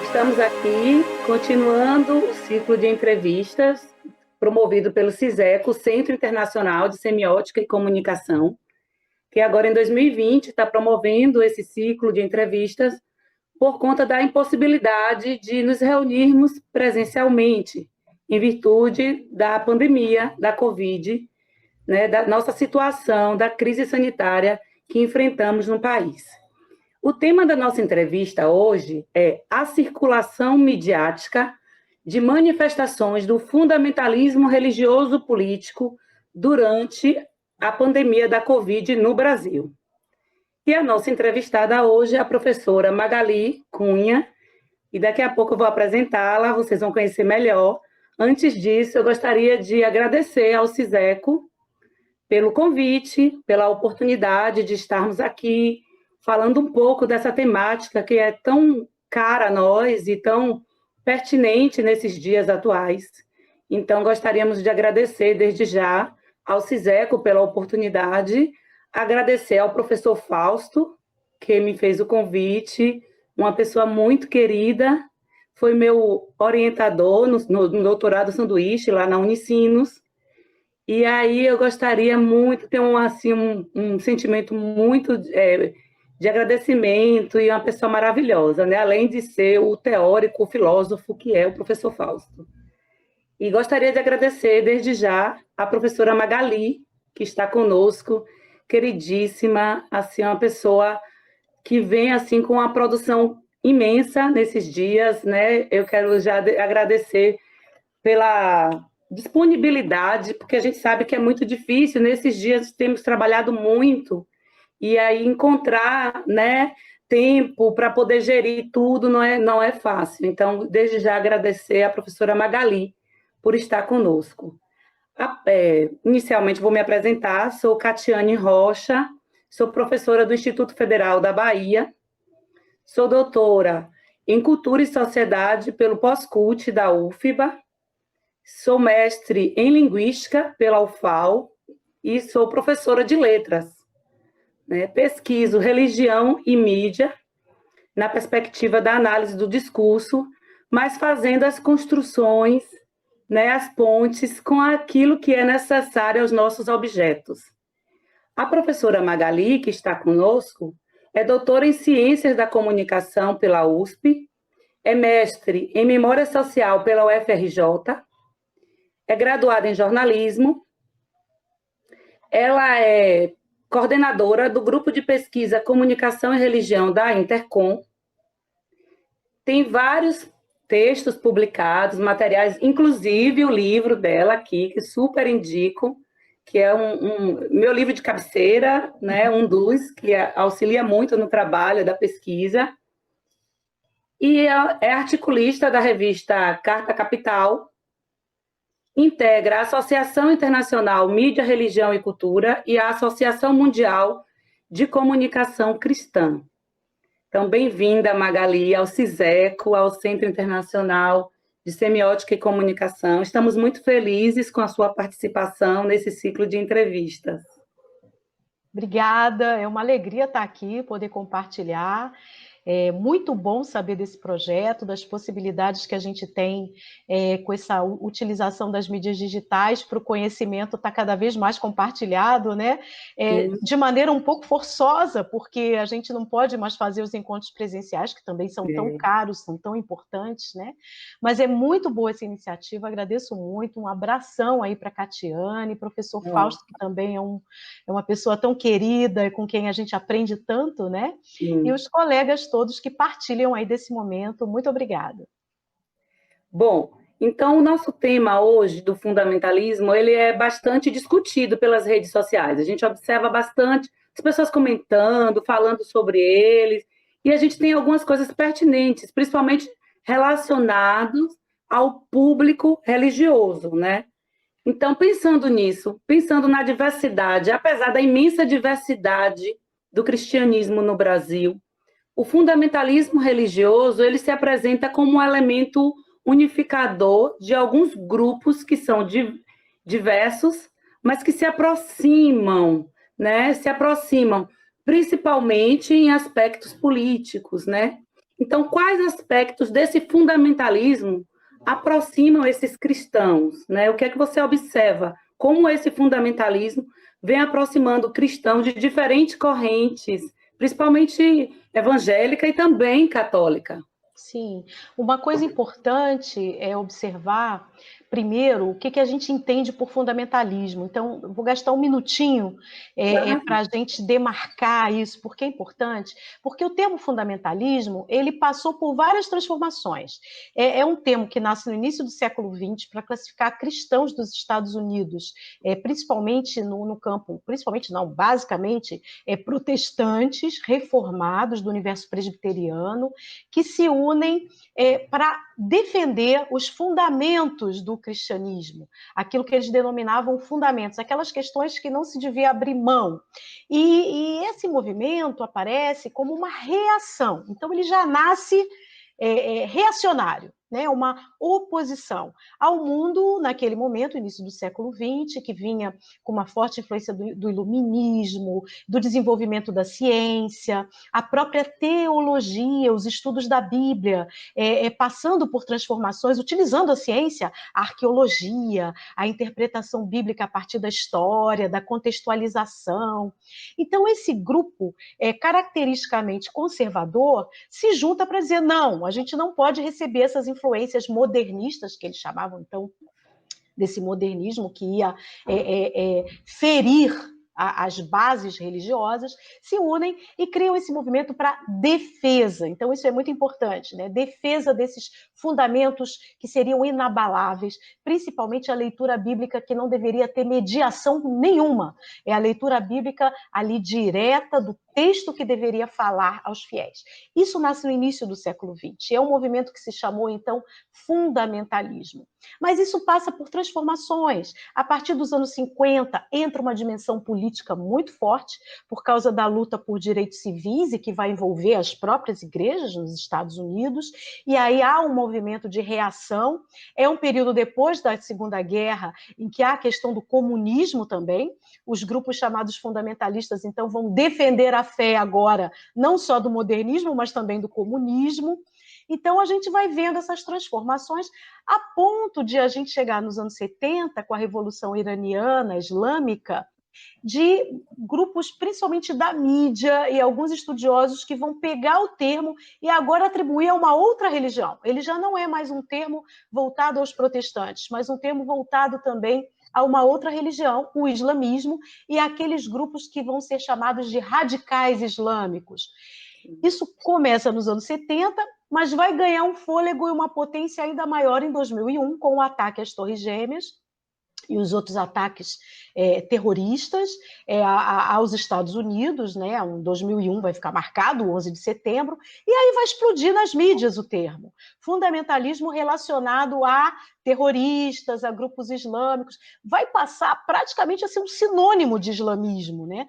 Estamos aqui continuando o ciclo de entrevistas promovido pelo CISECO, Centro Internacional de Semiótica e Comunicação, que agora em 2020 está promovendo esse ciclo de entrevistas por conta da impossibilidade de nos reunirmos presencialmente, em virtude da pandemia da Covid, né, da nossa situação, da crise sanitária que enfrentamos no país. O tema da nossa entrevista hoje é a circulação midiática de manifestações do fundamentalismo religioso político durante a pandemia da Covid no Brasil. E a nossa entrevistada hoje é a professora Magali Cunha, e daqui a pouco eu vou apresentá-la, vocês vão conhecer melhor. Antes disso, eu gostaria de agradecer ao CISECO pelo convite, pela oportunidade de estarmos aqui falando um pouco dessa temática que é tão cara a nós e tão pertinente nesses dias atuais. Então, gostaríamos de agradecer desde já ao CISECO pela oportunidade, agradecer ao professor Fausto, que me fez o convite, uma pessoa muito querida, foi meu orientador no doutorado sanduíche, lá na Unicinos. E aí eu gostaria muito, ter um sentimento muito de agradecimento e uma pessoa maravilhosa, né? Além de ser o teórico, o filósofo que é o professor Fausto. E gostaria de agradecer desde já a professora Magali, que está conosco, queridíssima, assim, uma pessoa que vem assim com uma produção imensa nesses dias, né? Eu quero já agradecer pela disponibilidade, porque a gente sabe que é muito difícil, nesses dias temos trabalhado muito, e aí encontrar, né, tempo para poder gerir tudo não é fácil. Então, desde já agradecer à professora Magali por estar conosco. Inicialmente vou me apresentar, sou Catiane Rocha, sou professora do Instituto Federal da Bahia, sou doutora em Cultura e Sociedade pelo Pós-Cult da UFBA, sou mestre em Linguística pela UFAL e sou professora de Letras. Né? Pesquiso religião e mídia na perspectiva da análise do discurso, mas fazendo as construções, né, as pontes com aquilo que é necessário aos nossos objetos. A professora Magali, que está conosco, é doutora em Ciências da Comunicação pela USP, é mestre em Memória Social pela UFRJ, é graduada em jornalismo, ela é coordenadora do Grupo de Pesquisa Comunicação e Religião da Intercom, tem vários textos publicados, materiais, inclusive o livro dela aqui, que super indico, que é meu livro de cabeceira, né, um dos, que auxilia muito no trabalho da pesquisa, e é articulista da revista Carta Capital, integra a Associação Internacional Mídia, Religião e Cultura e a Associação Mundial de Comunicação Cristã. Então, bem-vinda, Magali, ao CISECO, ao Centro Internacional de Semiótica e Comunicação. Estamos muito felizes com a sua participação nesse ciclo de entrevistas. Obrigada, é uma alegria estar aqui, poder compartilhar. É muito bom saber desse projeto, das possibilidades que a gente tem com essa utilização das mídias digitais para o conhecimento estar cada vez mais compartilhado, né? De maneira um pouco forçosa, porque a gente não pode mais fazer os encontros presenciais, que também são tão caros, são tão importantes, né? Mas é muito boa essa iniciativa, agradeço muito, um abração aí para a Catiane, professor Fausto, que também é uma pessoa tão querida, com quem a gente aprende tanto, né? E os colegas todos que partilham aí desse momento. Muito obrigada. Bom, então o nosso tema hoje do fundamentalismo, ele é bastante discutido pelas redes sociais. A gente observa bastante as pessoas comentando, falando sobre eles, e a gente tem algumas coisas pertinentes, principalmente relacionados ao público religioso, né? Então, pensando nisso, pensando na diversidade, apesar da imensa diversidade do cristianismo no Brasil, o fundamentalismo religioso ele se apresenta como um elemento unificador de alguns grupos que são diversos, mas que se aproximam, né? Se aproximam principalmente em aspectos políticos, né? Então, quais aspectos desse fundamentalismo aproximam esses cristãos, né? O que é que você observa? Como esse fundamentalismo vem aproximando cristãos de diferentes correntes, principalmente evangélica e também católica? Sim, uma coisa importante é observar, primeiro, o que, que a gente entende por fundamentalismo. Então, eu vou gastar um minutinho Claro. para a gente demarcar isso, porque é importante, porque o termo fundamentalismo, ele passou por várias transformações. É um termo que nasce no início do século XX para classificar cristãos dos Estados Unidos, principalmente no campo, principalmente não, basicamente, protestantes, reformados do universo presbiteriano, que se unem para defender os fundamentos do cristianismo, aquilo que eles denominavam fundamentos, aquelas questões que não se devia abrir mão. E esse movimento aparece como uma reação. Então, ele já nasce reacionário, né? Uma oposição ao mundo, naquele momento, início do século XX, que vinha com uma forte influência do iluminismo, do desenvolvimento da ciência, a própria teologia, os estudos da Bíblia, passando por transformações, utilizando a ciência, a arqueologia, a interpretação bíblica a partir da história, da contextualização. Então, esse grupo, caracteristicamente conservador, se junta para dizer, não, a gente não pode receber essas influências modernistas, que eles chamavam, então, desse modernismo que ia ferir as bases religiosas, se unem e criam esse movimento para defesa. Então, isso é muito importante, né? Defesa desses fundamentos que seriam inabaláveis, principalmente a leitura bíblica, que não deveria ter mediação nenhuma. É a leitura bíblica ali direta do texto que deveria falar aos fiéis. Isso nasce no início do século XX. É um movimento que se chamou, então, fundamentalismo. Mas isso passa por transformações. A partir dos anos 50, entra uma dimensão política muito forte, por causa da luta por direitos civis, e que vai envolver as próprias igrejas nos Estados Unidos, e aí há um movimento de reação. É um período depois da Segunda Guerra, em que há a questão do comunismo também. Os grupos chamados fundamentalistas, então, vão defender a fé agora, não só do modernismo, mas também do comunismo. Então, a gente vai vendo essas transformações a ponto de a gente chegar nos anos 70, com a Revolução Iraniana, Islâmica, de grupos, principalmente da mídia e alguns estudiosos, que vão pegar o termo e agora atribuir a uma outra religião. Ele já não é mais um termo voltado aos protestantes, mas um termo voltado também a uma outra religião, o islamismo, e aqueles grupos que vão ser chamados de radicais islâmicos. Isso começa nos anos 70, mas vai ganhar um fôlego e uma potência ainda maior em 2001, com o ataque às Torres Gêmeas e os outros ataques terroristas aos Estados Unidos, né? 2001 vai ficar marcado, o 11 de setembro, e aí vai explodir nas mídias o termo. Fundamentalismo relacionado a terroristas, a grupos islâmicos, vai passar praticamente a ser um sinônimo de islamismo, né?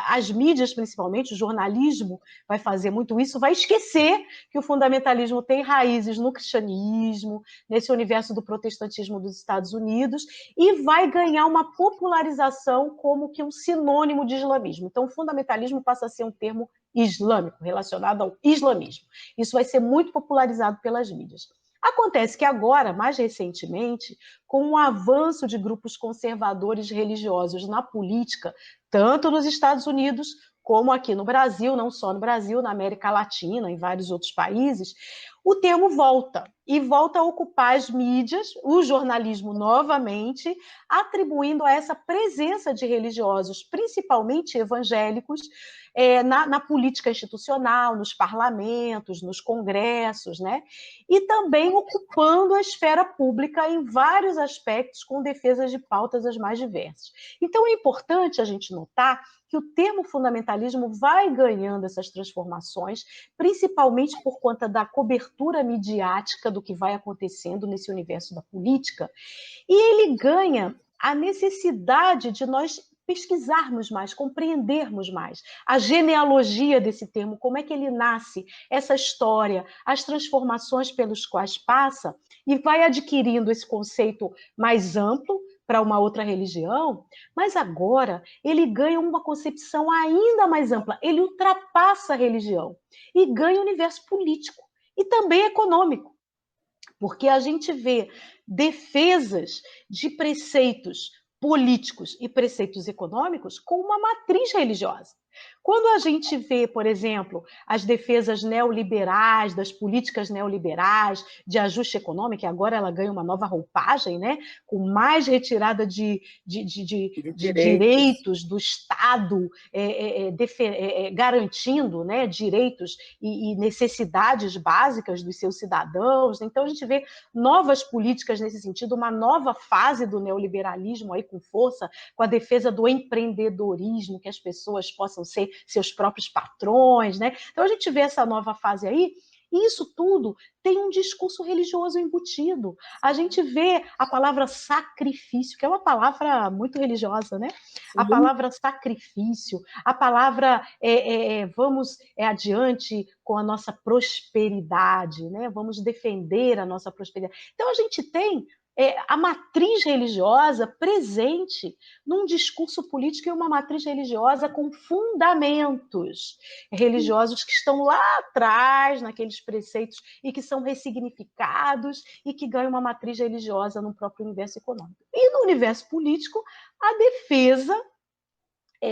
As mídias, principalmente, o jornalismo vai fazer muito isso, vai esquecer que o fundamentalismo tem raízes no cristianismo, nesse universo do protestantismo dos Estados Unidos, e vai ganhar uma popularização como que um sinônimo de islamismo. Então, o fundamentalismo passa a ser um termo islâmico, relacionado ao islamismo. Isso vai ser muito popularizado pelas mídias. Acontece que agora, mais recentemente, com o avanço de grupos conservadores religiosos na política, tanto nos Estados Unidos como aqui no Brasil, não só no Brasil, na América Latina, em vários outros países, o termo volta, e volta a ocupar as mídias, o jornalismo novamente, atribuindo a essa presença de religiosos, principalmente evangélicos, na política institucional, nos parlamentos, nos congressos, né? E também ocupando a esfera pública em vários aspectos, com defesas de pautas as mais diversas. Então, é importante a gente notar que o termo fundamentalismo vai ganhando essas transformações, principalmente por conta da cobertura midiática do que vai acontecendo nesse universo da política, e ele ganha a necessidade de nós pesquisarmos mais, compreendermos mais a genealogia desse termo, como é que ele nasce, essa história, as transformações pelos quais passa, e vai adquirindo esse conceito mais amplo, para uma outra religião, mas agora ele ganha uma concepção ainda mais ampla, ele ultrapassa a religião e ganha o universo político e também econômico, porque a gente vê defesas de preceitos políticos e preceitos econômicos com uma matriz religiosa. Quando a gente vê, por exemplo, as defesas neoliberais, das políticas neoliberais, de ajuste econômico, e agora ela ganha uma nova roupagem, né? Com mais retirada de direitos. direitos do Estado, garantindo, né, direitos e necessidades básicas dos seus cidadãos. Então, a gente vê novas políticas nesse sentido, uma nova fase do neoliberalismo aí com força, com a defesa do empreendedorismo, que as pessoas possam ser seus próprios patrões, né? Então a gente vê essa nova fase aí, e isso tudo tem um discurso religioso embutido. A gente vê a palavra sacrifício, que é uma palavra muito religiosa, né? A Sim. palavra sacrifício, a palavra vamos adiante com a nossa prosperidade, né? Vamos defender a nossa prosperidade. Então a gente tem a matriz religiosa presente num discurso político e uma matriz religiosa com fundamentos religiosos que estão lá atrás, naqueles preceitos, e que são ressignificados e que ganham uma matriz religiosa no próprio universo econômico. E no universo político, a defesa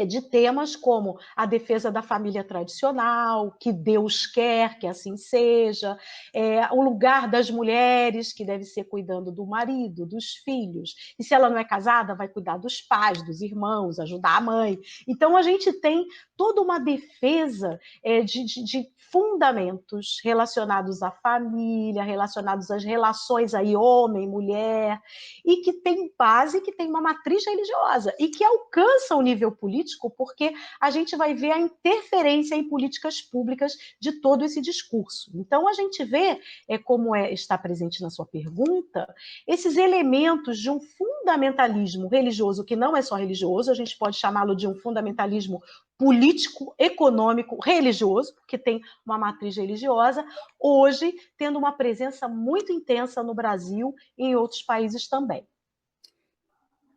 de temas como a defesa da família tradicional, que Deus quer que assim seja, o lugar das mulheres, que deve ser cuidando do marido, dos filhos, e se ela não é casada, vai cuidar dos pais, dos irmãos, ajudar a mãe. Então, a gente tem toda uma defesa de fundamentos relacionados à família, relacionados às relações aí homem-mulher, e que tem base, que tem uma matriz religiosa, e que alcança o nível político, porque a gente vai ver a interferência em políticas públicas de todo esse discurso. Então, a gente vê, como está presente na sua pergunta, esses elementos de um fundamentalismo religioso, que não é só religioso, a gente pode chamá-lo de um fundamentalismo político, econômico, religioso, porque tem uma matriz religiosa, hoje tendo uma presença muito intensa no Brasil e em outros países também.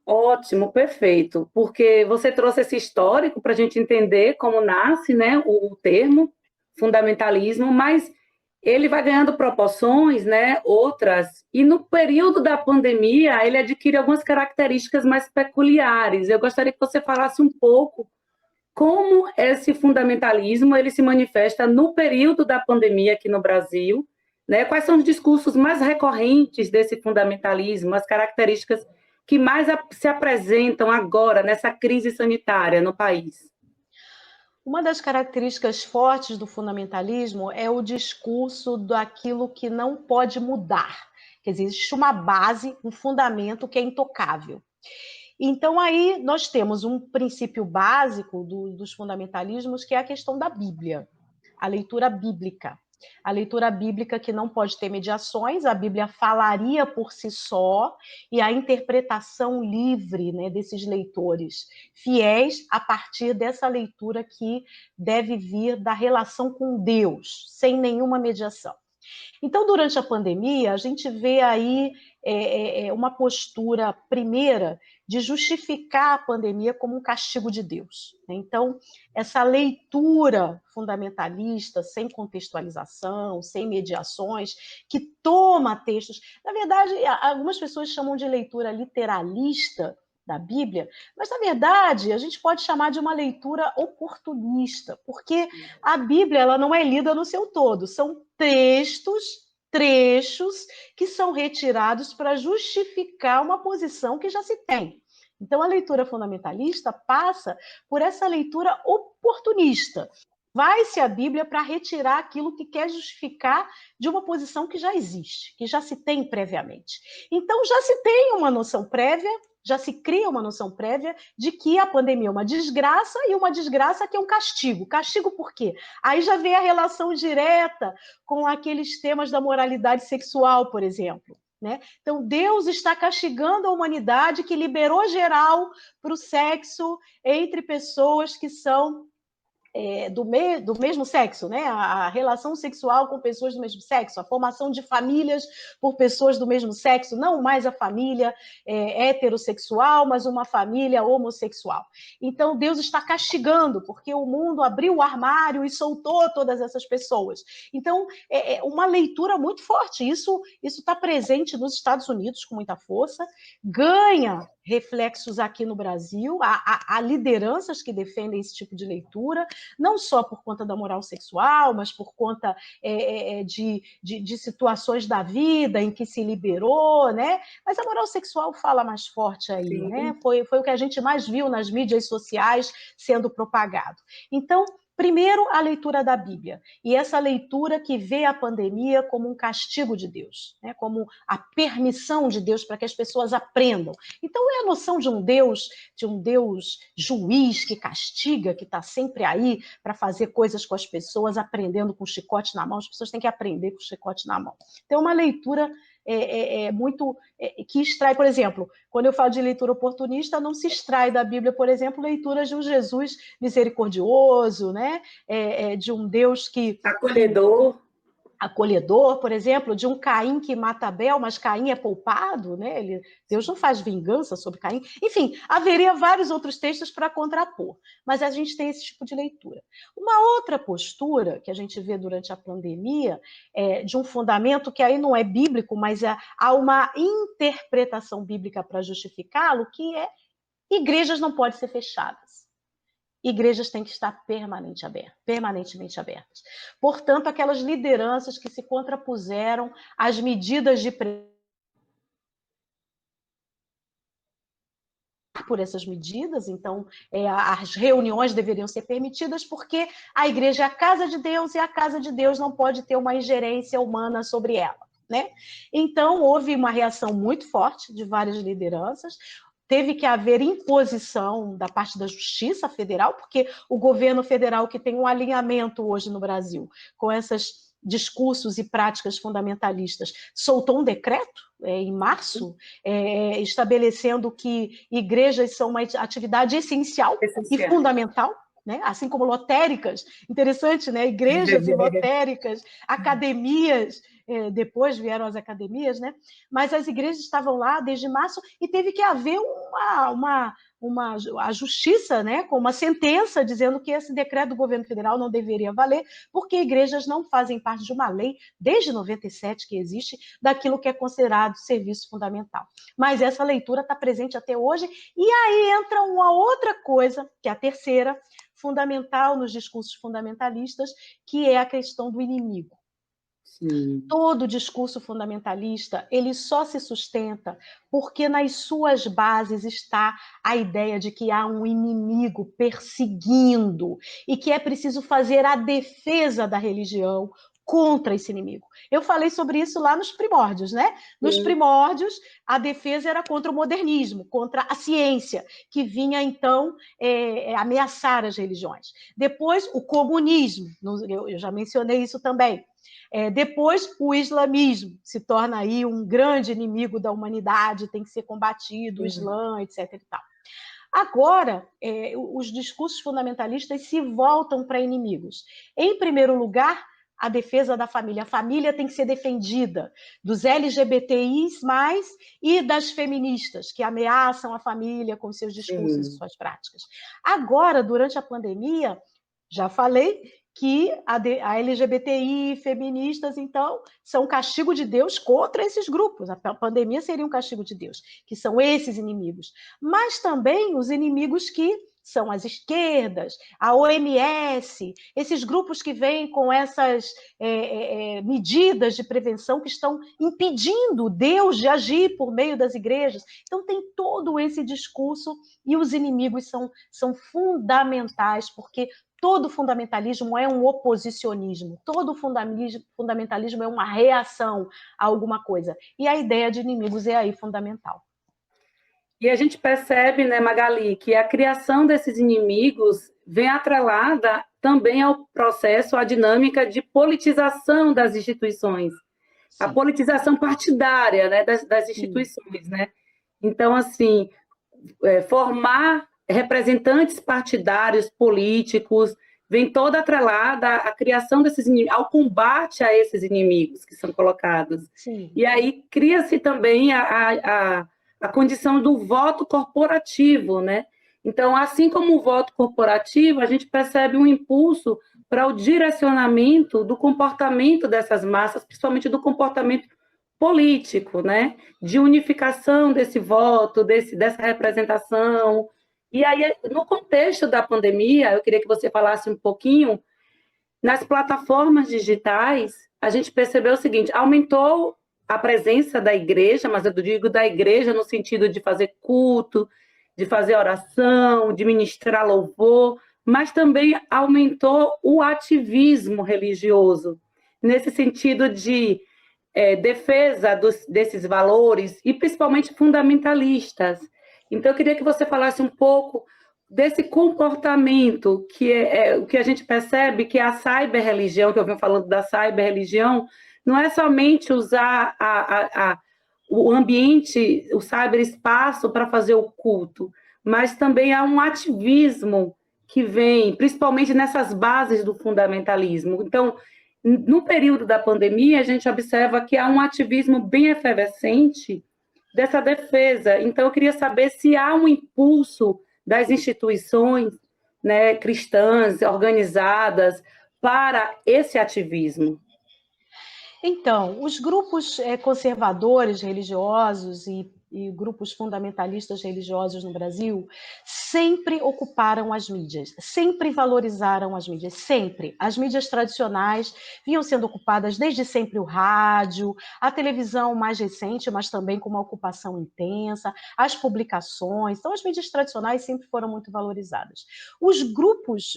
Ótimo, perfeito, porque você trouxe esse histórico para a gente entender como nasce, né, o termo fundamentalismo, mas ele vai ganhando proporções, né, outras, e no período da pandemia ele adquire algumas características mais peculiares. Eu gostaria que você falasse um pouco como esse fundamentalismo ele se manifesta no período da pandemia aqui no Brasil, né? Quais são os discursos mais recorrentes desse fundamentalismo, as características que mais se apresentam agora nessa crise sanitária no país? Uma das características fortes do fundamentalismo é o discurso daquilo que não pode mudar. Quer dizer, existe uma base, um fundamento que é intocável. Então, aí nós temos um princípio básico dos fundamentalismos, que é a questão da Bíblia, a leitura bíblica. A leitura bíblica que não pode ter mediações, a Bíblia falaria por si só, e a interpretação livre, né, desses leitores fiéis a partir dessa leitura que deve vir da relação com Deus, sem nenhuma mediação. Então, durante a pandemia, a gente vê aí uma postura, primeira, de justificar a pandemia como um castigo de Deus. Então, essa leitura fundamentalista, sem contextualização, sem mediações, que toma textos. Na verdade, algumas pessoas chamam de leitura literalista da Bíblia, mas, na verdade, a gente pode chamar de uma leitura oportunista, porque a Bíblia ela não é lida no seu todo, são trechos que são retirados para justificar uma posição que já se tem. Então, a leitura fundamentalista passa por essa leitura oportunista. Vai-se à Bíblia para retirar aquilo que quer justificar de uma posição que já existe, que já se tem previamente. Então, já se tem uma noção prévia, já se cria uma noção prévia de que a pandemia é uma desgraça, e uma desgraça que é um castigo. Castigo por quê? Aí já vem a relação direta com aqueles temas da moralidade sexual, por exemplo. Né? Então, Deus está castigando a humanidade que liberou geral para o sexo entre pessoas que são do mesmo sexo, né? A relação sexual com pessoas do mesmo sexo, a formação de famílias por pessoas do mesmo sexo, não mais a família heterossexual, mas uma família homossexual. Então, Deus está castigando, porque o mundo abriu o armário e soltou todas essas pessoas. Então, é uma leitura muito forte. Isso está presente nos Estados Unidos com muita força, ganha reflexos aqui no Brasil, há lideranças que defendem esse tipo de leitura, não só por conta da moral sexual, mas por conta de situações da vida em que se liberou, né? Mas a moral sexual fala mais forte aí, né? Foi o que a gente mais viu nas mídias sociais sendo propagado. Então, primeiro, a leitura da Bíblia. E essa leitura que vê a pandemia como um castigo de Deus, né? Como a permissão de Deus para que as pessoas aprendam. Então, é a noção de um Deus juiz que castiga, que está sempre aí para fazer coisas com as pessoas, aprendendo com o chicote na mão. As pessoas têm que aprender com o chicote na mão. Então, é uma leitura muito que extrai, por exemplo, quando eu falo de leitura oportunista, não se extrai da Bíblia, por exemplo, leituras de um Jesus misericordioso, né? De um Deus acolhedor, por exemplo, de um Caim que mata Abel, mas Caim é poupado, né? Deus não faz vingança sobre Caim. Enfim, haveria vários outros textos para contrapor, mas a gente tem esse tipo de leitura. Uma outra postura que a gente vê durante a pandemia de um fundamento que aí não é bíblico, mas há uma interpretação bíblica para justificá-lo, que é igrejas não podem ser fechadas. Igrejas têm que estar permanentemente abertas. Portanto, aquelas lideranças que se contrapuseram às medidas de por essas medidas, então as reuniões deveriam ser permitidas porque a igreja é a casa de Deus e a casa de Deus não pode ter uma ingerência humana sobre ela, né? Então, houve uma reação muito forte de várias lideranças. Teve que haver imposição da parte da Justiça Federal, porque o governo federal, que tem um alinhamento hoje no Brasil com esses discursos e práticas fundamentalistas, soltou um decreto em março, estabelecendo que igrejas são uma atividade essencial e fundamental, né? Assim como lotéricas, interessante, né? Igrejas e lotéricas, academias, depois vieram as academias, né? Mas as igrejas estavam lá desde março e teve que haver a justiça, né, com uma sentença dizendo que esse decreto do governo federal não deveria valer, porque igrejas não fazem parte de uma lei, desde 97 que existe, daquilo que é considerado serviço fundamental. Mas essa leitura está presente até hoje, e aí entra uma outra coisa, que é a terceira, fundamental nos discursos fundamentalistas, que é a questão do inimigo. Sim. Todo discurso fundamentalista, ele só se sustenta porque nas suas bases está a ideia de que há um inimigo perseguindo e que é preciso fazer a defesa da religião contra esse inimigo. Eu falei sobre isso lá nos primórdios, né? Nos primórdios, a defesa era contra o modernismo, contra a ciência, que vinha, então, ameaçar as religiões. Depois, o comunismo, eu já mencionei isso também. Depois, o islamismo se torna aí um grande inimigo da humanidade, tem que ser combatido, o Islã, etc. E tal. Agora, os discursos fundamentalistas se voltam para inimigos. Em primeiro lugar, a defesa da família. A família tem que ser defendida dos LGBTIs+, e das feministas, que ameaçam a família com seus discursos e suas práticas. Agora, durante a pandemia, já falei que a LGBTI, feministas, então, são um castigo de Deus contra esses grupos. A pandemia seria um castigo de Deus, que são esses inimigos. Mas também os inimigos que são as esquerdas, a OMS, esses grupos que vêm com essas medidas de prevenção que estão impedindo Deus de agir por meio das igrejas. Então, tem todo esse discurso e os inimigos são fundamentais, porque todo fundamentalismo é um oposicionismo, todo fundamentalismo é uma reação a alguma coisa. E a ideia de inimigos é aí fundamental. E a gente percebe, né, Magali, que a criação desses inimigos vem atrelada também ao processo, à dinâmica de politização das instituições, Sim. A politização partidária, né, das instituições, né? Então, assim, formar representantes partidários, políticos, vem toda atrelada à criação desses inimigos, ao combate a esses inimigos que são colocados. Sim. E aí cria-se também a condição do voto corporativo, né? Então, assim como o voto corporativo, a gente percebe um impulso para o direcionamento do comportamento dessas massas, principalmente do comportamento político, né? De unificação desse voto, dessa representação. E aí, no contexto da pandemia, eu queria que você falasse um pouquinho, nas plataformas digitais, a gente percebeu o seguinte, aumentou a presença da igreja, mas eu digo da igreja no sentido de fazer culto, de fazer oração, de ministrar louvor, mas também aumentou o ativismo religioso, nesse sentido de defesa desses valores, e principalmente fundamentalistas. Então, eu queria que você falasse um pouco desse comportamento que o que a gente percebe que a cyber-religião, que eu venho falando da cyber-religião, não é somente usar o ambiente, o cyberespaço para fazer o culto, mas também há um ativismo que vem, principalmente nessas bases do fundamentalismo. Então, no período da pandemia, a gente observa que há um ativismo bem efervescente dessa defesa. Então, eu queria saber se há um impulso das instituições, né, cristãs, organizadas, para esse ativismo. Então, os grupos conservadores religiosos e grupos fundamentalistas religiosos no Brasil sempre ocuparam as mídias, sempre valorizaram as mídias, sempre. As mídias tradicionais vinham sendo ocupadas desde sempre o rádio, a televisão mais recente, mas também com uma ocupação intensa, as publicações. Então, as mídias tradicionais sempre foram muito valorizadas. Os grupos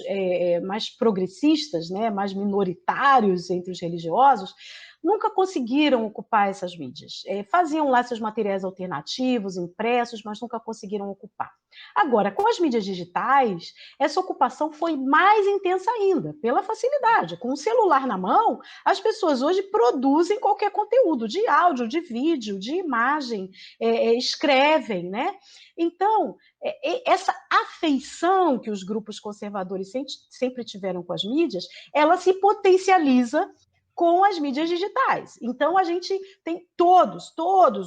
mais progressistas, né, mais minoritários entre os religiosos, nunca conseguiram ocupar essas mídias. Faziam lá seus materiais alternativos, impressos, mas nunca conseguiram ocupar. Agora, com as mídias digitais, essa ocupação foi mais intensa ainda, pela facilidade. Com o celular na mão, as pessoas hoje produzem qualquer conteúdo, de áudio, de vídeo, de imagem, escrevem, né? Então, essa afeição que os grupos conservadores sempre tiveram com as mídias, ela se potencializa com as mídias digitais. Então, a gente tem todos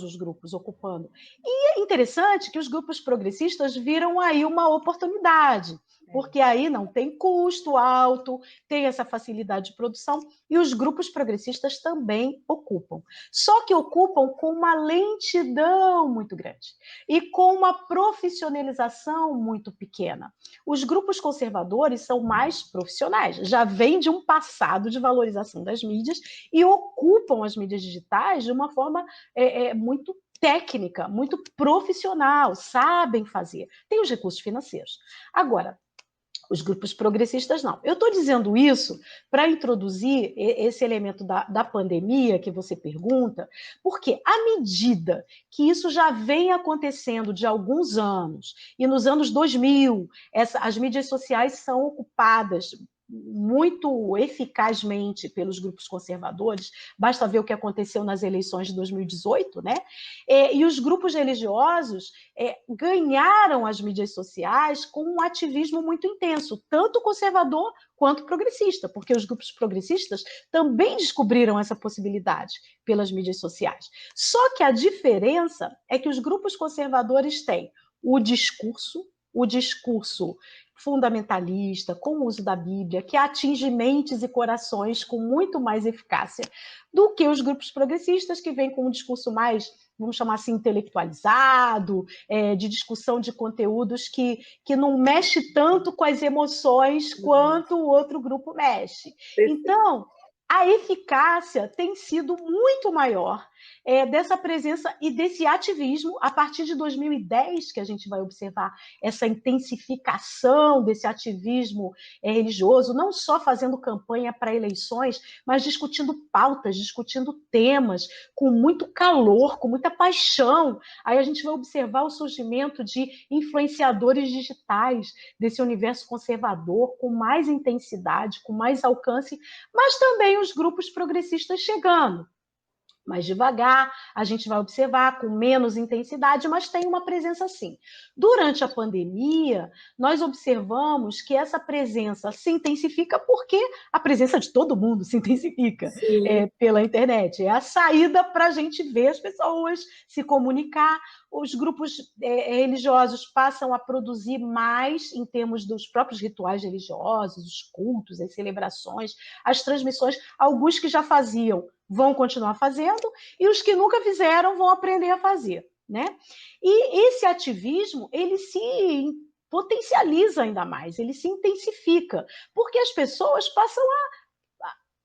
os grupos ocupando. E é interessante que os grupos progressistas viram aí uma oportunidade, porque aí não tem custo alto, tem essa facilidade de produção, e os grupos progressistas também ocupam. Só que ocupam com uma lentidão muito grande e com uma profissionalização muito pequena. Os grupos conservadores são mais profissionais, já vêm de um passado de valorização das mídias e ocupam as mídias digitais de uma forma muito técnica, muito profissional, sabem fazer, tem os recursos financeiros. Agora, os grupos progressistas não. Eu estou dizendo isso para introduzir esse elemento da pandemia que você pergunta, porque à medida que isso já vem acontecendo de alguns anos, e nos anos 2000, as mídias sociais são ocupadas muito eficazmente pelos grupos conservadores, basta ver o que aconteceu nas eleições de 2018, né? E os grupos religiosos ganharam as mídias sociais com um ativismo muito intenso, tanto conservador quanto progressista, porque os grupos progressistas também descobriram essa possibilidade pelas mídias sociais. Só que a diferença é que os grupos conservadores têm o discurso fundamentalista, com o uso da Bíblia, que atinge mentes e corações com muito mais eficácia do que os grupos progressistas, que vêm com um discurso mais, vamos chamar assim, intelectualizado, de discussão de conteúdos que não mexe tanto com as emoções quanto o outro grupo mexe. Então, a eficácia tem sido muito maior dessa presença e desse ativismo a partir de 2010, que a gente vai observar essa intensificação desse ativismo religioso, não só fazendo campanha para eleições, mas discutindo pautas, discutindo temas com muito calor, com muita paixão. Aí a gente vai observar o surgimento de influenciadores digitais desse universo conservador com mais intensidade, com mais alcance, mas também os grupos progressistas chegando. mais devagar, a gente vai observar com menos intensidade, mas tem uma presença sim. Durante a pandemia, nós observamos que essa presença se intensifica porque a presença de todo mundo se intensifica Sim. pela internet. É a saída para a gente ver as pessoas, se comunicar. Os grupos religiosos passam a produzir mais em termos dos próprios rituais religiosos, os cultos, as celebrações, as transmissões. Alguns que já faziam vão continuar fazendo, e os que nunca fizeram vão aprender a fazer, né? E esse ativismo, ele se potencializa ainda mais, ele se intensifica, porque as pessoas passam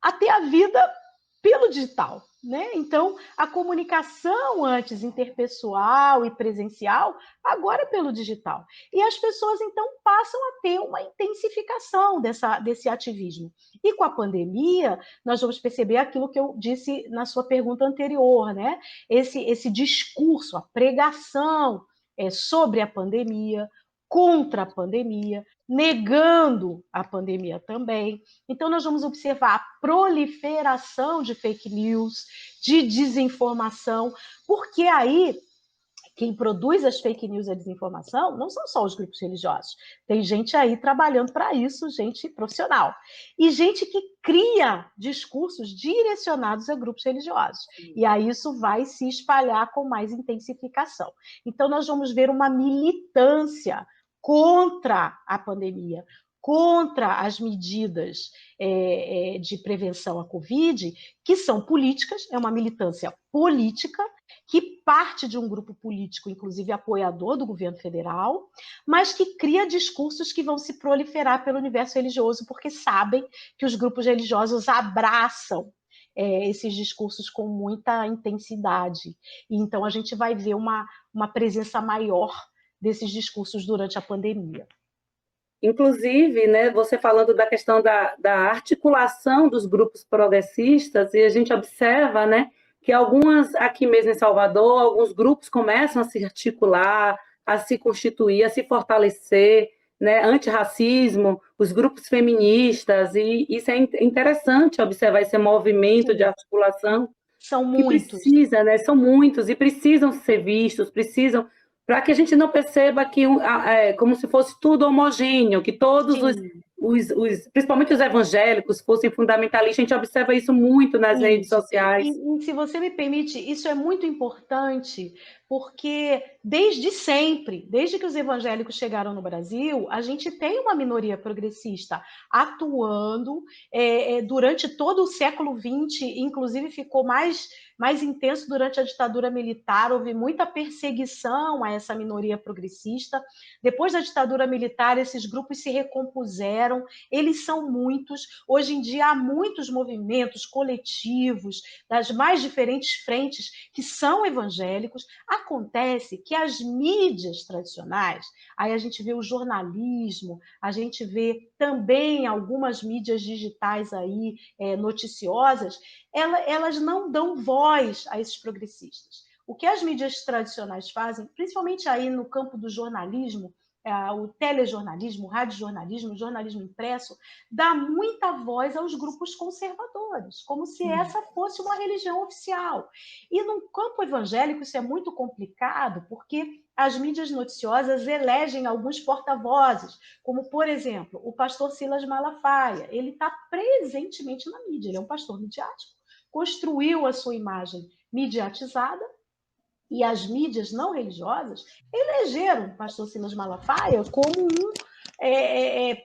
a ter a vida pelo digital, né? Então, a comunicação antes interpessoal e presencial, agora é pelo digital. E as pessoas, então, passam a ter uma intensificação desse ativismo. E com a pandemia, nós vamos perceber aquilo que eu disse na sua pergunta anterior, né? Esse discurso, a pregação sobre a pandemia, contra a pandemia, negando a pandemia também. Então, nós vamos observar a proliferação de fake news, de desinformação, porque aí quem produz as fake news e a desinformação não são só os grupos religiosos. Tem gente aí trabalhando para isso, gente profissional. E gente que cria discursos direcionados a grupos religiosos. E aí isso vai se espalhar com mais intensificação. Então, nós vamos ver uma militância contra a pandemia, contra as medidas de prevenção à Covid, que são políticas, é uma militância política, que parte de um grupo político, inclusive apoiador do governo federal, mas que cria discursos que vão se proliferar pelo universo religioso, porque sabem que os grupos religiosos abraçam esses discursos com muita intensidade. E então a gente vai ver uma presença maior desses discursos durante a pandemia. Inclusive, né, você falando da questão da articulação dos grupos progressistas, e a gente observa, né, que algumas, aqui mesmo em Salvador, alguns grupos começam a se articular, a se constituir, a se fortalecer, né, antirracismo, os grupos feministas, e isso é interessante observar esse movimento Sim, de articulação são que muitos. precisa, né, são muitos e precisam ser vistos, precisam para que a gente não perceba que como se fosse tudo homogêneo, que todos principalmente os evangélicos, fossem fundamentalistas. A gente observa isso muito nas redes Isso. sociais. E se você me permite, isso é muito importante, porque desde sempre, desde que os evangélicos chegaram no Brasil, a gente tem uma minoria progressista atuando durante todo o século XX, inclusive ficou mais intenso durante a ditadura militar, houve muita perseguição a essa minoria progressista. Depois da ditadura militar, esses grupos se recompuseram, eles são muitos. Hoje em dia há muitos movimentos coletivos das mais diferentes frentes que são evangélicos. Acontece que as mídias tradicionais, aí a gente vê o jornalismo, a gente vê também algumas mídias digitais aí noticiosas, elas não dão voz a esses progressistas. O que as mídias tradicionais fazem, principalmente aí no campo do jornalismo, o telejornalismo, o radiojornalismo, o jornalismo impresso, dá muita voz aos grupos conservadores, como se essa fosse uma religião oficial. E no campo evangélico isso é muito complicado, porque as mídias noticiosas elegem alguns porta-vozes, como, por exemplo, o pastor Silas Malafaia. Ele está presentemente na mídia, ele é um pastor midiático, construiu a sua imagem midiatizada, e as mídias não religiosas elegeram o pastor Silas Malafaia como um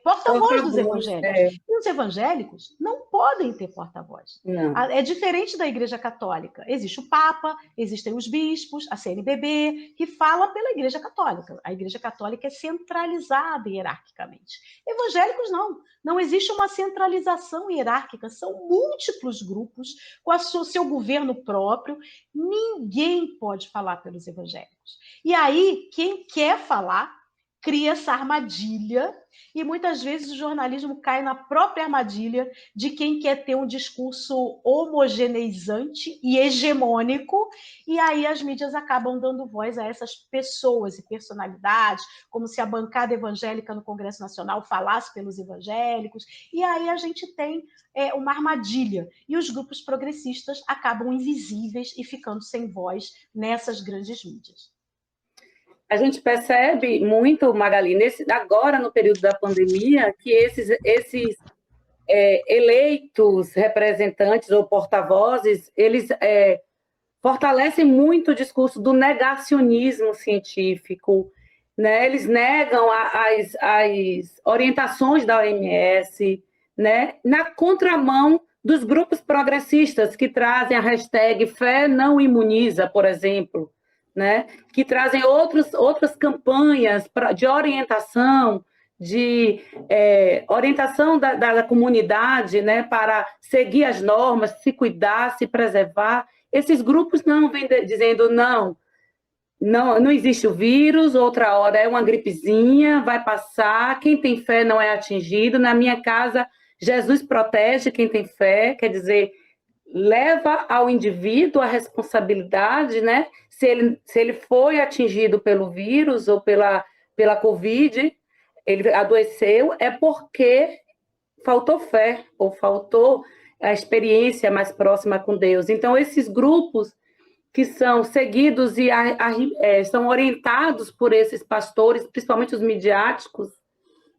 porta-voz dos evangélicos. E os evangélicos não podem ter porta-voz. É diferente da Igreja Católica. Existe o Papa, existem os bispos, a CNBB, que fala pela Igreja Católica. A Igreja Católica é centralizada hierarquicamente. Evangélicos não. Não existe uma centralização hierárquica. São múltiplos grupos com o seu governo próprio. Ninguém pode falar pelos evangélicos. E aí, quem quer falar cria essa armadilha, e muitas vezes o jornalismo cai na própria armadilha de quem quer ter um discurso homogeneizante e hegemônico, e aí as mídias acabam dando voz a essas pessoas e personalidades, como se a bancada evangélica no Congresso Nacional falasse pelos evangélicos, e aí a gente tem uma armadilha, e os grupos progressistas acabam invisíveis e ficando sem voz nessas grandes mídias. A gente percebe muito, Magali, agora no período da pandemia, que esses eleitos representantes ou porta-vozes, eles fortalecem muito o discurso do negacionismo científico, né? Eles negam as orientações da OMS, né? Na contramão dos grupos progressistas que trazem a hashtag fé não imuniza, por exemplo, né? Que trazem outras campanhas de orientação, de orientação da comunidade, né? Para seguir as normas, se cuidar, se preservar. Esses grupos não vêm dizendo não existe o vírus, outra hora é uma gripezinha, vai passar, quem tem fé não é atingido. Na minha casa, Jesus protege quem tem fé, quer dizer, leva ao indivíduo a responsabilidade, né? Se ele foi atingido pelo vírus ou pela Covid, ele adoeceu, é porque faltou fé ou faltou a experiência mais próxima com Deus. Então, esses grupos que são seguidos e são orientados por esses pastores, principalmente os midiáticos,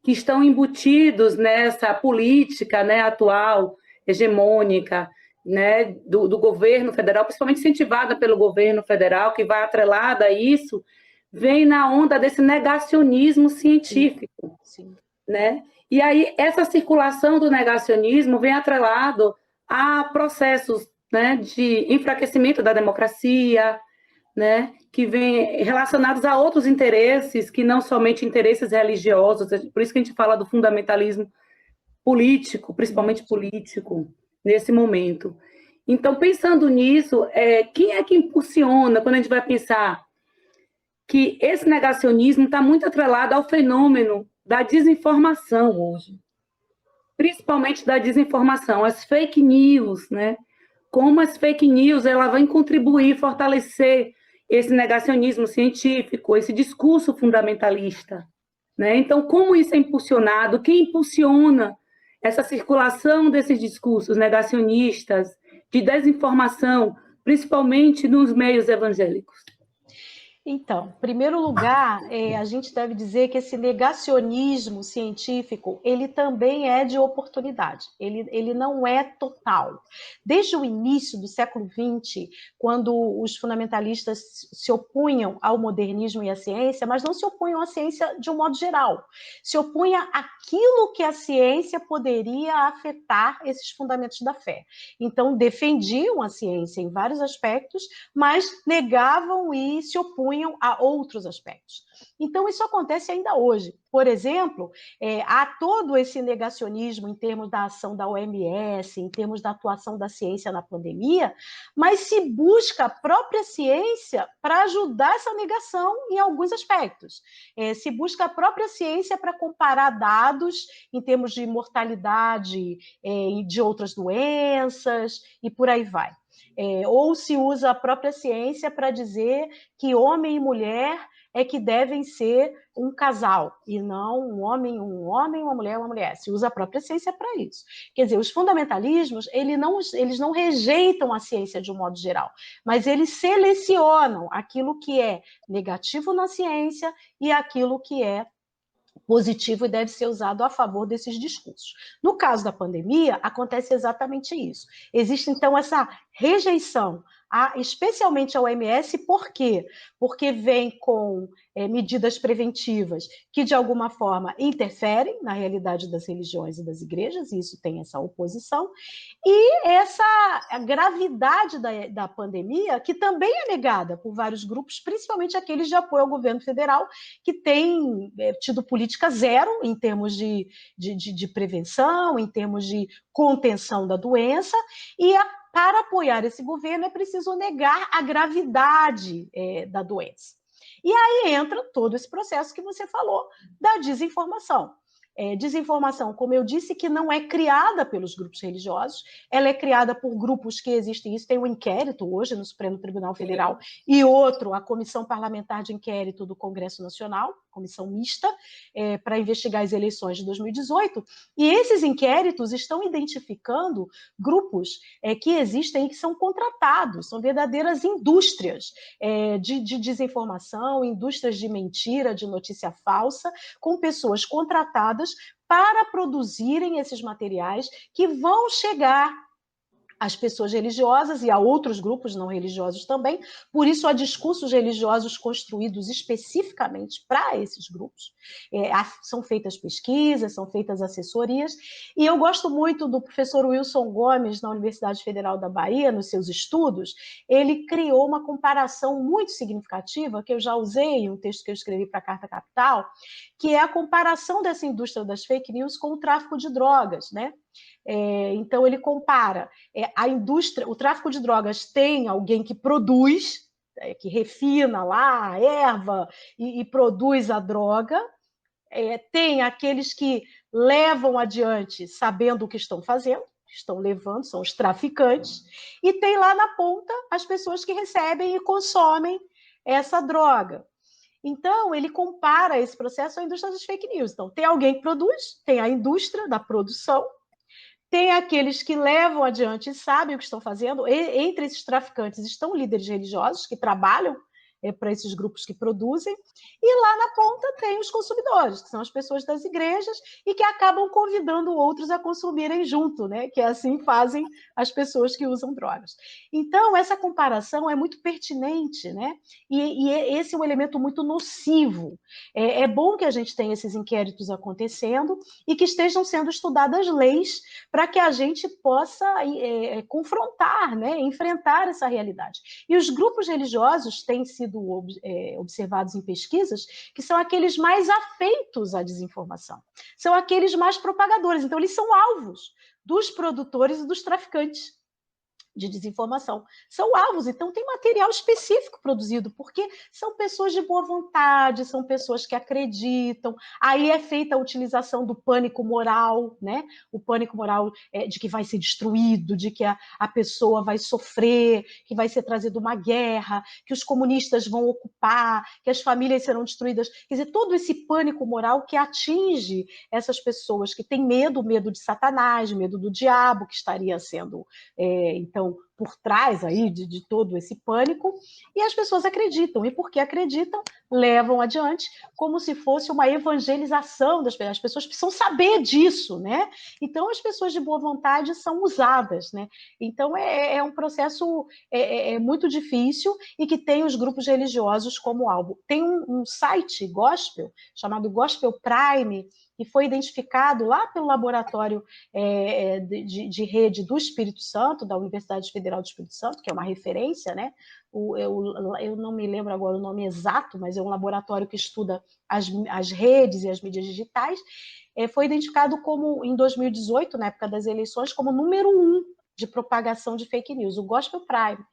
que estão embutidos nessa política, né, atual, hegemônica, né, do governo federal, principalmente incentivada pelo governo federal, que vai atrelada a isso, vem na onda desse negacionismo científico. Sim. Né? E aí essa circulação do negacionismo vem atrelado a processos, né, de enfraquecimento da democracia, né, que vem relacionados a outros interesses, que não somente interesses religiosos, por isso que a gente fala do fundamentalismo político, principalmente político, nesse momento. Então, pensando nisso, quem é que impulsiona, quando a gente vai pensar que esse negacionismo está muito atrelado ao fenômeno da desinformação hoje, principalmente da desinformação, as fake news, né? Como as fake news ela vai contribuir, fortalecer esse negacionismo científico, esse discurso fundamentalista, né? Então, como isso é impulsionado? Quem impulsiona essa circulação desses discursos negacionistas, de desinformação, principalmente nos meios evangélicos? Então, em primeiro lugar, a gente deve dizer que esse negacionismo científico, ele também é de oportunidade, ele não é total. Desde o início do século XX, quando os fundamentalistas se opunham ao modernismo e à ciência, mas não se opunham à ciência de um modo geral, se opunha àquilo que a ciência poderia afetar esses fundamentos da fé. Então, defendiam a ciência em vários aspectos, mas negavam e se opunham a outros aspectos. Então, isso acontece ainda hoje. Por exemplo, há todo esse negacionismo em termos da ação da OMS, em termos da atuação da ciência na pandemia, mas se busca a própria ciência para ajudar essa negação em alguns aspectos. Se busca a própria ciência para comparar dados em termos de mortalidade de outras doenças e por aí vai. Ou se usa a própria ciência para dizer que homem e mulher é que devem ser um casal, e não um homem, uma mulher. Se usa a própria ciência para isso. Quer dizer, os fundamentalismos, eles não rejeitam a ciência de um modo geral, mas eles selecionam aquilo que é negativo na ciência e aquilo que é positivo e deve ser usado a favor desses discursos. No caso da pandemia, acontece exatamente isso. Existe, então, essa rejeição, especialmente a OMS, por quê? Porque vem com medidas preventivas que, de alguma forma, interferem na realidade das religiões e das igrejas, e isso tem essa oposição, e a gravidade da pandemia, que também é negada por vários grupos, principalmente aqueles de apoio ao governo federal, que têm tido política zero em termos de prevenção, em termos de contenção da doença, e para apoiar esse governo é preciso negar a gravidade da doença. E aí entra todo esse processo que você falou da desinformação. Desinformação, como eu disse, que não é criada pelos grupos religiosos, ela é criada por grupos que existem. Isso tem um inquérito hoje no Supremo Tribunal Federal e outro, a Comissão Parlamentar de Inquérito do Congresso Nacional, comissão mista, para investigar as eleições de 2018, e esses inquéritos estão identificando grupos que existem e que são contratados, são verdadeiras indústrias de desinformação, indústrias de mentira, de notícia falsa, com pessoas contratadas para produzirem esses materiais que vão chegar às pessoas religiosas e a outros grupos não religiosos também. Por isso, há discursos religiosos construídos especificamente para esses grupos. São feitas pesquisas, são feitas assessorias. E eu gosto muito do professor Wilson Gomes, na Universidade Federal da Bahia, nos seus estudos. Ele criou uma comparação muito significativa, que eu já usei em um texto que eu escrevi para a Carta Capital, que é a comparação dessa indústria das fake news com o tráfico de drogas, né? Então, ele compara a indústria, o tráfico de drogas tem alguém que produz, que refina lá a erva e produz a droga, tem aqueles que levam adiante sabendo o que estão fazendo, estão levando, são os traficantes, e tem lá na ponta as pessoas que recebem e consomem essa droga. Então, ele compara esse processo à indústria das fake news. Então, tem alguém que produz, tem a indústria da produção, tem aqueles que levam adiante e sabem o que estão fazendo. Entre esses traficantes estão líderes religiosos que trabalham para esses grupos que produzem, e lá na ponta tem os consumidores, que são as pessoas das igrejas e que acabam convidando outros a consumirem junto, né? Que assim fazem as pessoas que usam drogas. Então, essa comparação é muito pertinente, né? E esse é um elemento muito nocivo. É bom que a gente tenha esses inquéritos acontecendo e que estejam sendo estudadas leis para que a gente possa confrontar, né? Enfrentar essa realidade. E os grupos religiosos têm sido observados em pesquisas que são aqueles mais afeitos à desinformação, são aqueles mais propagadores, então eles são alvos dos produtores e dos traficantes de desinformação. São alvos, então tem material específico produzido, porque são pessoas de boa vontade, são pessoas que acreditam, aí é feita a utilização do pânico moral, né? O pânico moral de que vai ser destruído, de que a pessoa vai sofrer, que vai ser trazida uma guerra, que os comunistas vão ocupar, que as famílias serão destruídas. Quer dizer, todo esse pânico moral que atinge essas pessoas que têm medo de Satanás, medo do diabo, que estaria sendo, então, por trás aí de todo esse pânico, e as pessoas acreditam, e porque acreditam, levam adiante como se fosse uma evangelização das pessoas. As pessoas precisam saber disso, né? Então, as pessoas de boa vontade são usadas, né? Então, é um processo muito difícil e que tem os grupos religiosos como alvo. Tem um site gospel, chamado Gospel Prime, que foi identificado lá pelo laboratório de rede do Espírito Santo, da Universidade Federal do Espírito Santo, que é uma referência, né? Eu não me lembro agora o nome exato, mas é um laboratório que estuda as redes e as mídias digitais. Foi identificado como, em 2018, na época das eleições, como número 1 de propagação de fake news, o Gospel Prime,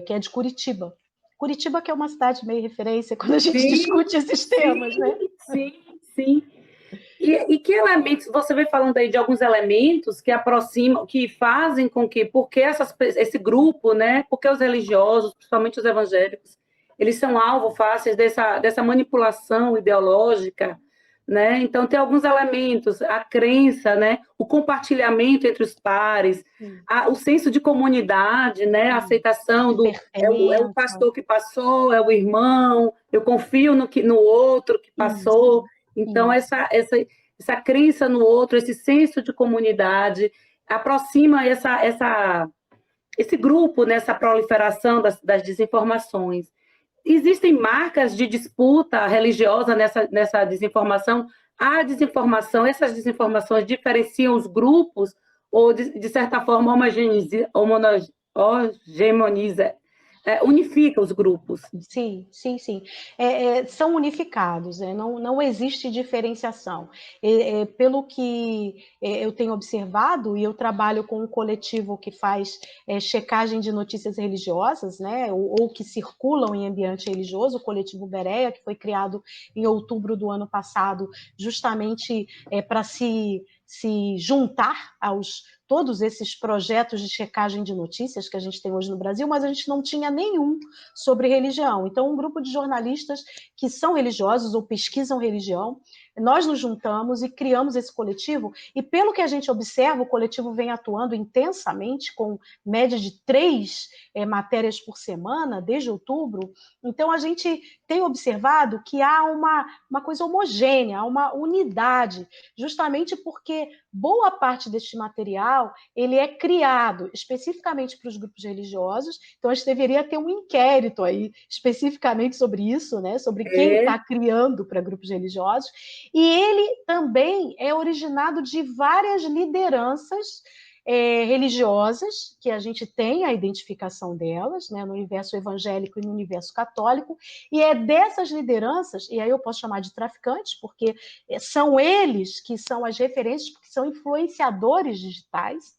que é de Curitiba. Curitiba, que é uma cidade meio referência quando a gente discute esses temas, né? Sim. E que elementos, você vem falando aí de alguns elementos que aproximam, que fazem com que, porque esse grupo, né, porque os religiosos, principalmente os evangélicos, eles são alvo fáceis dessa manipulação ideológica, né? Então, tem alguns elementos, a crença, né, o compartilhamento entre os pares, o senso de comunidade, né, a aceitação é o pastor que passou, é o irmão, eu confio no outro que passou. Então, essa crença no outro, esse senso de comunidade, aproxima esse grupo nessa proliferação das desinformações. Existem marcas de disputa religiosa nessa desinformação? A desinformação, essas desinformações diferenciam os grupos ou, de certa forma, hogemoniza unifica os grupos. Sim, sim, sim. São unificados, não existe diferenciação. Pelo que eu tenho observado, e eu trabalho com um coletivo que faz checagem de notícias religiosas, né, ou que circulam em ambiente religioso, o coletivo Bereia, que foi criado em outubro do ano passado, justamente para se juntar aos todos esses projetos de checagem de notícias que a gente tem hoje no Brasil, mas a gente não tinha nenhum sobre religião. Então, um grupo de jornalistas que são religiosos ou pesquisam religião, nós nos juntamos e criamos esse coletivo, e pelo que a gente observa, o coletivo vem atuando intensamente, com média de 3 matérias por semana, desde outubro. Então, a gente tem observado que há uma coisa homogênea, uma unidade, justamente porque boa parte deste material ele é criado especificamente para os grupos religiosos. Então, a gente deveria ter um inquérito aí especificamente sobre isso, né? Sobre quem está criando para grupos religiosos. E ele também é originado de várias lideranças religiosas, que a gente tem a identificação delas, né, no universo evangélico e no universo católico, e é dessas lideranças, e aí eu posso chamar de traficantes, porque são eles que são as referências, porque são influenciadores digitais.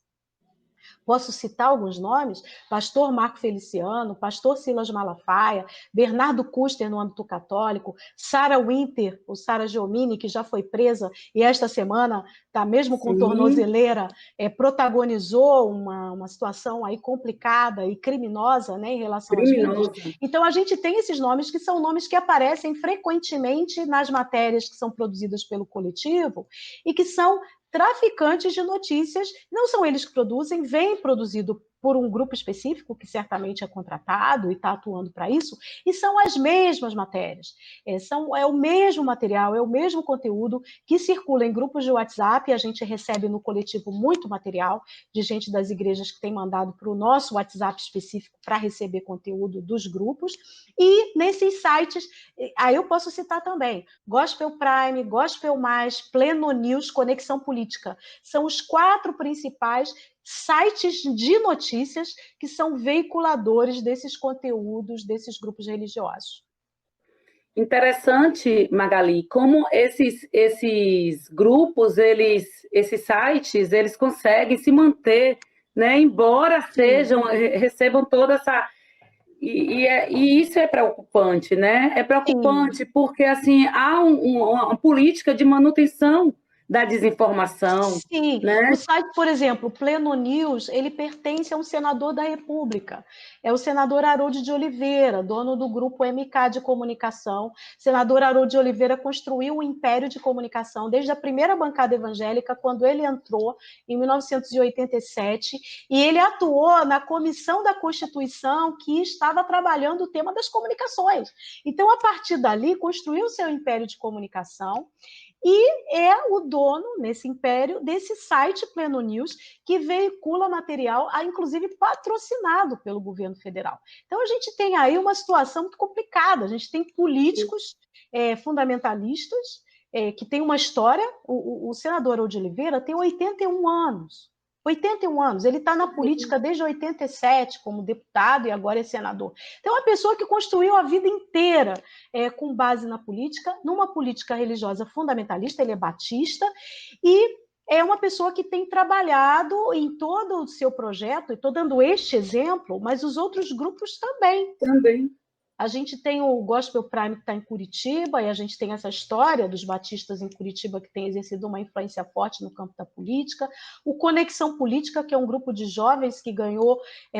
Posso citar alguns nomes: pastor Marco Feliciano, pastor Silas Malafaia, Bernardo Custer no âmbito católico, Sarah Winter, ou Sarah Giomini, que já foi presa e esta semana está mesmo com tornozeleira, protagonizou uma situação aí complicada e criminosa, né, em relação às mídias. Então a gente tem esses nomes que são nomes que aparecem frequentemente nas matérias que são produzidas pelo coletivo e que são traficantes de notícias. Não são eles que produzem, vem produzido por um grupo específico, que certamente é contratado e está atuando para isso, e são as mesmas matérias. É o mesmo material, é o mesmo conteúdo que circula em grupos de WhatsApp. A gente recebe no coletivo muito material de gente das igrejas que tem mandado para o nosso WhatsApp específico para receber conteúdo dos grupos. E nesses sites, aí eu posso citar também Gospel Prime, Gospel Mais, Pleno News, Conexão Política. São os 4 principais sites de notícias que são veiculadores desses conteúdos, desses grupos religiosos. Interessante, Magali, como esses grupos, esses sites, eles conseguem se manter, né, embora recebam toda essa... E isso é preocupante, né? É preocupante. Sim. Porque assim, há uma política de manutenção da desinformação. Sim, né? O site, por exemplo, Pleno News, ele pertence a um senador da República. É o senador Harold de Oliveira, dono do grupo MK de comunicação. O senador Harold de Oliveira construiu um império de comunicação desde a primeira bancada evangélica, quando ele entrou em 1987, e ele atuou na comissão da Constituição que estava trabalhando o tema das comunicações. Então, a partir dali, construiu seu império de comunicação, e é o dono, nesse império, desse site Pleno News, que veicula material, inclusive patrocinado pelo governo federal. Então, a gente tem aí uma situação muito complicada. A gente tem políticos fundamentalistas que têm uma história. O senador Harold de Oliveira tem 81 anos. 81 anos, ele está na política desde 87 como deputado e agora é senador. Então, é uma pessoa que construiu a vida inteira com base na política, numa política religiosa fundamentalista. Ele é batista e é uma pessoa que tem trabalhado em todo o seu projeto, e estou dando este exemplo, mas os outros grupos também. A gente tem o Gospel Prime, que está em Curitiba, e a gente tem essa história dos batistas em Curitiba, que tem exercido uma influência forte no campo da política. O Conexão Política, que é um grupo de jovens que ganhou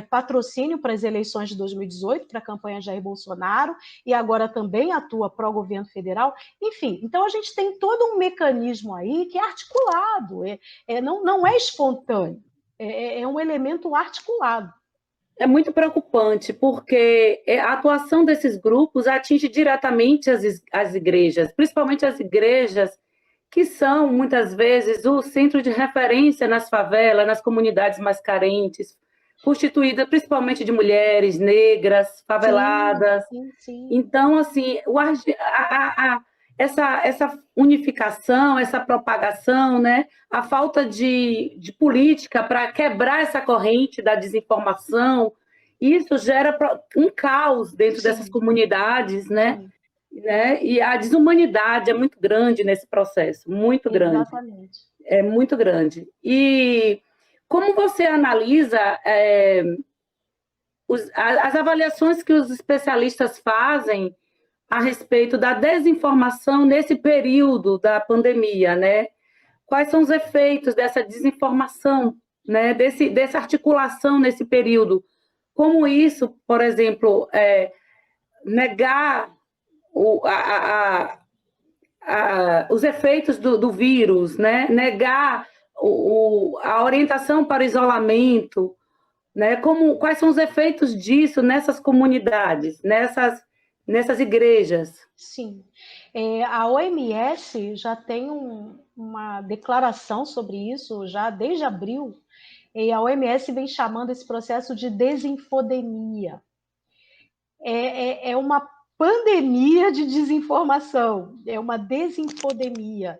patrocínio para as eleições de 2018, para a campanha Jair Bolsonaro, e agora também atua pró-governo federal. Enfim, então a gente tem todo um mecanismo aí que é articulado, não é espontâneo, é um elemento articulado. É muito preocupante, porque a atuação desses grupos atinge diretamente as igrejas, principalmente as igrejas que são, muitas vezes, o centro de referência nas favelas, nas comunidades mais carentes, constituída principalmente de mulheres negras, faveladas. Sim. Então, assim, essa unificação, essa propagação, né? A falta de política para quebrar essa corrente da desinformação isso gera um caos dentro Sim, dessas comunidades, né? sim, E a desumanidade é muito grande nesse processo, muito grande, exatamente. é muito grande. E como você analisa as avaliações que os especialistas fazem a respeito da desinformação nesse período da pandemia, né? Quais são os efeitos dessa desinformação, né? Dessa articulação nesse período? Como isso, por exemplo, negar o, os efeitos do vírus, né? Negar a orientação para o isolamento, né? Quais são os efeitos disso nessas comunidades, nessas igrejas? Sim. A OMS já tem uma declaração sobre isso, já desde abril, e a OMS vem chamando esse processo de desinfodemia. É uma pandemia de desinformação, é uma desinfodemia,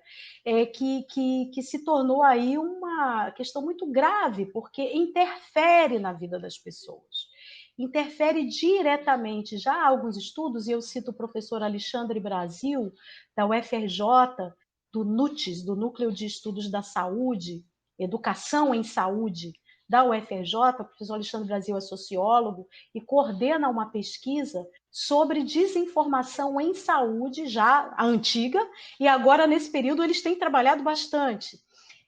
que se tornou aí uma questão muito grave, porque interfere na vida das pessoas. Interfere diretamente. Já há alguns estudos, e eu cito o professor Alexandre Brasil, da UFRJ, do NUTES, do Núcleo de Estudos da Saúde, Educação em Saúde, da UFRJ, o professor Alexandre Brasil é sociólogo e coordena uma pesquisa sobre desinformação em saúde, já a antiga, e agora, nesse período, eles têm trabalhado bastante.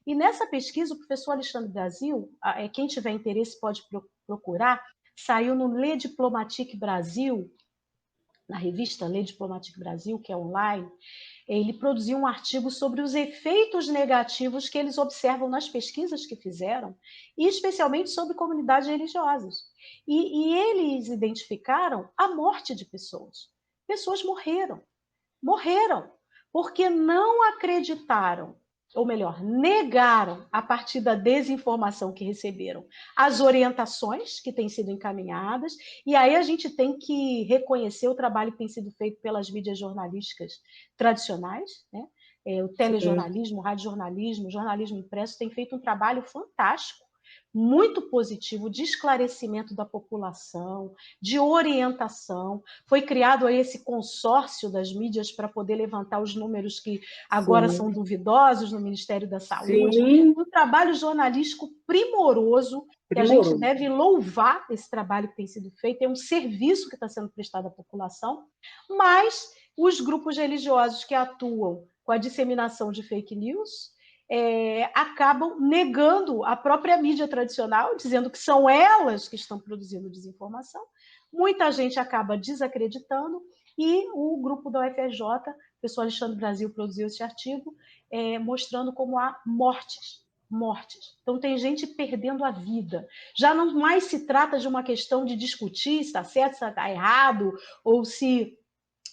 E nessa pesquisa, o professor Alexandre Brasil, quem tiver interesse pode procurar, saiu no Le Diplomatique Brasil, na revista Le Diplomatique Brasil, que é online. Ele produziu um artigo sobre os efeitos negativos que eles observam nas pesquisas que fizeram, e especialmente sobre comunidades religiosas. E eles identificaram a morte de pessoas. Pessoas morreram, porque não acreditaram, ou melhor, negaram, a partir da desinformação que receberam, as orientações que têm sido encaminhadas, e aí a gente tem que reconhecer o trabalho que tem sido feito pelas mídias jornalísticas tradicionais, né? O Sim, telejornalismo, o radiojornalismo, o jornalismo impresso tem feito um trabalho fantástico, muito positivo, de esclarecimento da população, de orientação. Foi criado aí esse consórcio das mídias para poder levantar os números que agora são sim, duvidosos no Ministério da Saúde. sim, Um trabalho jornalístico primoroso, que a gente primoroso. deve louvar esse trabalho que tem sido feito, é um serviço que está sendo prestado à população, mas os grupos religiosos que atuam com a disseminação de fake news acabam negando a própria mídia tradicional, dizendo que são elas que estão produzindo desinformação. Muita gente acaba desacreditando, e o grupo da UFRJ, o professor Alexandre Brasil, produziu esse artigo mostrando como há mortes. Então, tem gente perdendo a vida. Já não mais se trata de uma questão de discutir se está certo, se está errado, ou se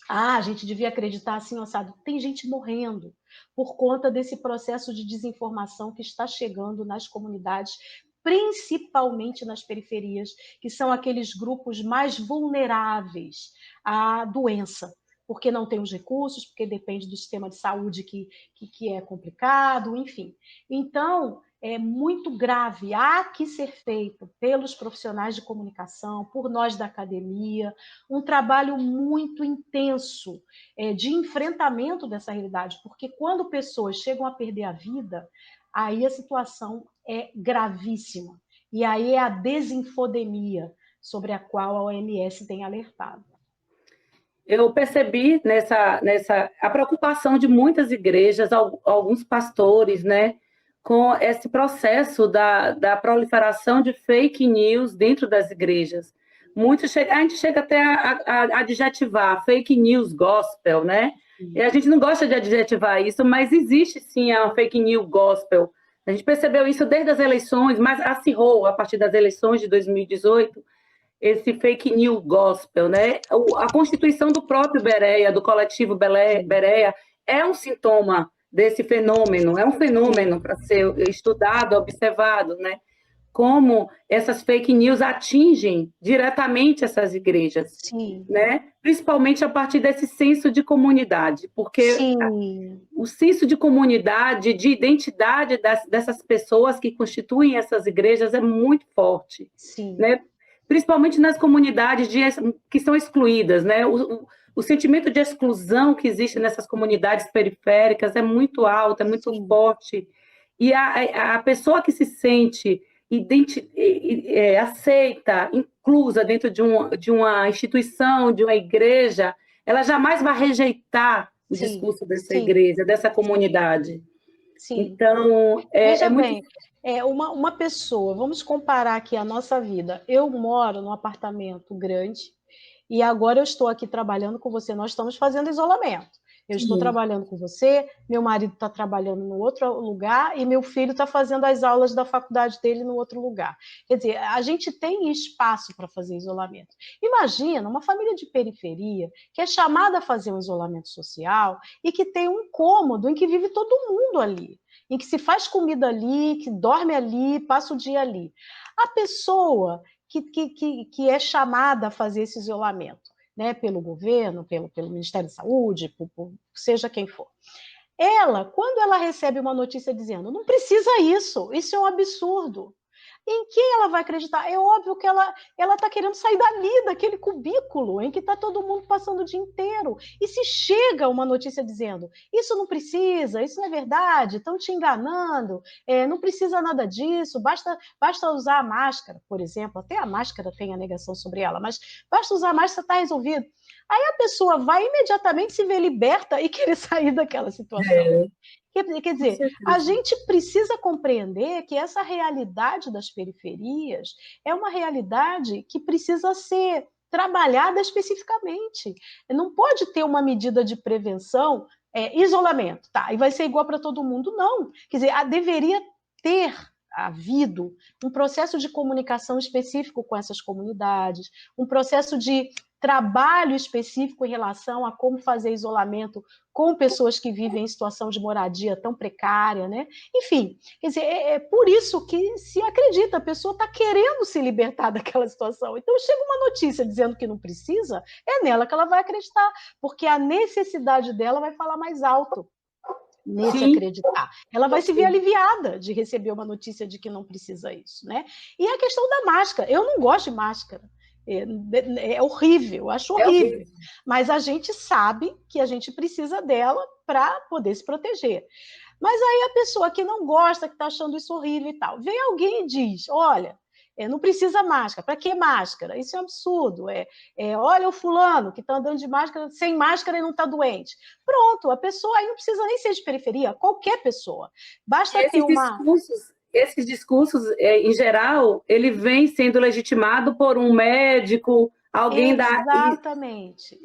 a gente devia acreditar assim, assado. Tem gente morrendo por conta desse processo de desinformação que está chegando nas comunidades, principalmente nas periferias, que são aqueles grupos mais vulneráveis à doença, porque não tem os recursos, porque depende do sistema de saúde que é complicado, enfim. Então, é muito grave, há que ser feito pelos profissionais de comunicação, por nós da academia, um trabalho muito intenso de enfrentamento dessa realidade, porque quando pessoas chegam a perder a vida, aí a situação é gravíssima. E aí é a desinfodemia sobre a qual a OMS tem alertado. Eu percebi a preocupação de muitas igrejas, alguns pastores, né, com esse processo da proliferação de fake news dentro das igrejas. A gente chega até a adjetivar fake news gospel, né? E a gente não gosta de adjetivar isso, mas existe sim a fake news gospel. A gente percebeu isso desde as eleições, mas acirrou a partir das eleições de 2018 esse fake news gospel, né? A constituição do próprio Bereia, do coletivo Bereia, é um sintoma desse fenômeno, é um fenômeno para ser estudado, observado, né? Como essas fake news atingem diretamente essas igrejas, Sim, né? Principalmente a partir desse senso de comunidade, porque sim, o senso de comunidade, de identidade dessas pessoas que constituem essas igrejas é muito forte, sim. né? principalmente nas comunidades que são excluídas, né? O sentimento de exclusão que existe nessas comunidades periféricas é muito alto, é muito forte. E a pessoa que se sente aceita, inclusa dentro de uma instituição, de uma igreja, ela jamais vai rejeitar o discurso dessa igreja, dessa comunidade. Sim. Então, Veja muito... bem, uma pessoa, vamos comparar aqui a nossa vida. Eu moro num apartamento grande e agora eu estou aqui trabalhando com você, nós estamos fazendo isolamento. Eu estou trabalhando com você, meu marido está trabalhando no outro lugar e meu filho está fazendo as aulas da faculdade dele no outro lugar. Quer dizer, a gente tem espaço para fazer isolamento. Imagina uma família de periferia que é chamada a fazer um isolamento social e que tem um cômodo em que vive todo mundo ali, em que se faz comida ali, que dorme ali, passa o dia ali. A pessoa que é chamada a fazer esse isolamento, né, pelo governo, pelo Ministério da Saúde, seja quem for. Ela, quando ela recebe uma notícia dizendo não precisa isso é um absurdo, em quem ela vai acreditar? É óbvio que ela está querendo sair dali, daquele cubículo em que está todo mundo passando o dia inteiro. E se chega uma notícia dizendo isso não precisa, isso não é verdade, estão te enganando, não precisa nada disso, basta usar a máscara, por exemplo, até a máscara tem a negação sobre ela, mas basta usar a máscara, está resolvido. Aí a pessoa vai imediatamente se ver liberta e querer sair daquela situação. Quer dizer, a gente precisa compreender que essa realidade das periferias é uma realidade que precisa ser trabalhada especificamente. Não pode ter uma medida de prevenção, isolamento, tá? E vai ser igual para todo mundo, não. Quer dizer, deveria ter havido um processo de comunicação específico com essas comunidades, um processo de trabalho específico em relação a como fazer isolamento com pessoas que vivem em situação de moradia tão precária, né? Enfim, quer dizer, é por isso que se acredita, a pessoa está querendo se libertar daquela situação. Então, chega uma notícia dizendo que não precisa, é nela que ela vai acreditar, porque a necessidade dela vai falar mais alto nesse acreditar. Ela vai se ver aliviada de receber uma notícia de que não precisa isso, né? E a questão da máscara, eu não gosto de máscara. É horrível, eu acho horrível. Mas a gente sabe que a gente precisa dela para poder se proteger. Mas aí a pessoa que não gosta, que está achando isso horrível e tal, vem alguém e diz, olha, não precisa máscara. Para que máscara? Isso é um absurdo. Olha o fulano que está andando de máscara, sem máscara e não está doente. Pronto, a pessoa aí não precisa nem ser de periferia, qualquer pessoa. Basta ter uma... Esses discursos, em geral, ele vem sendo legitimado por um médico, alguém Exatamente,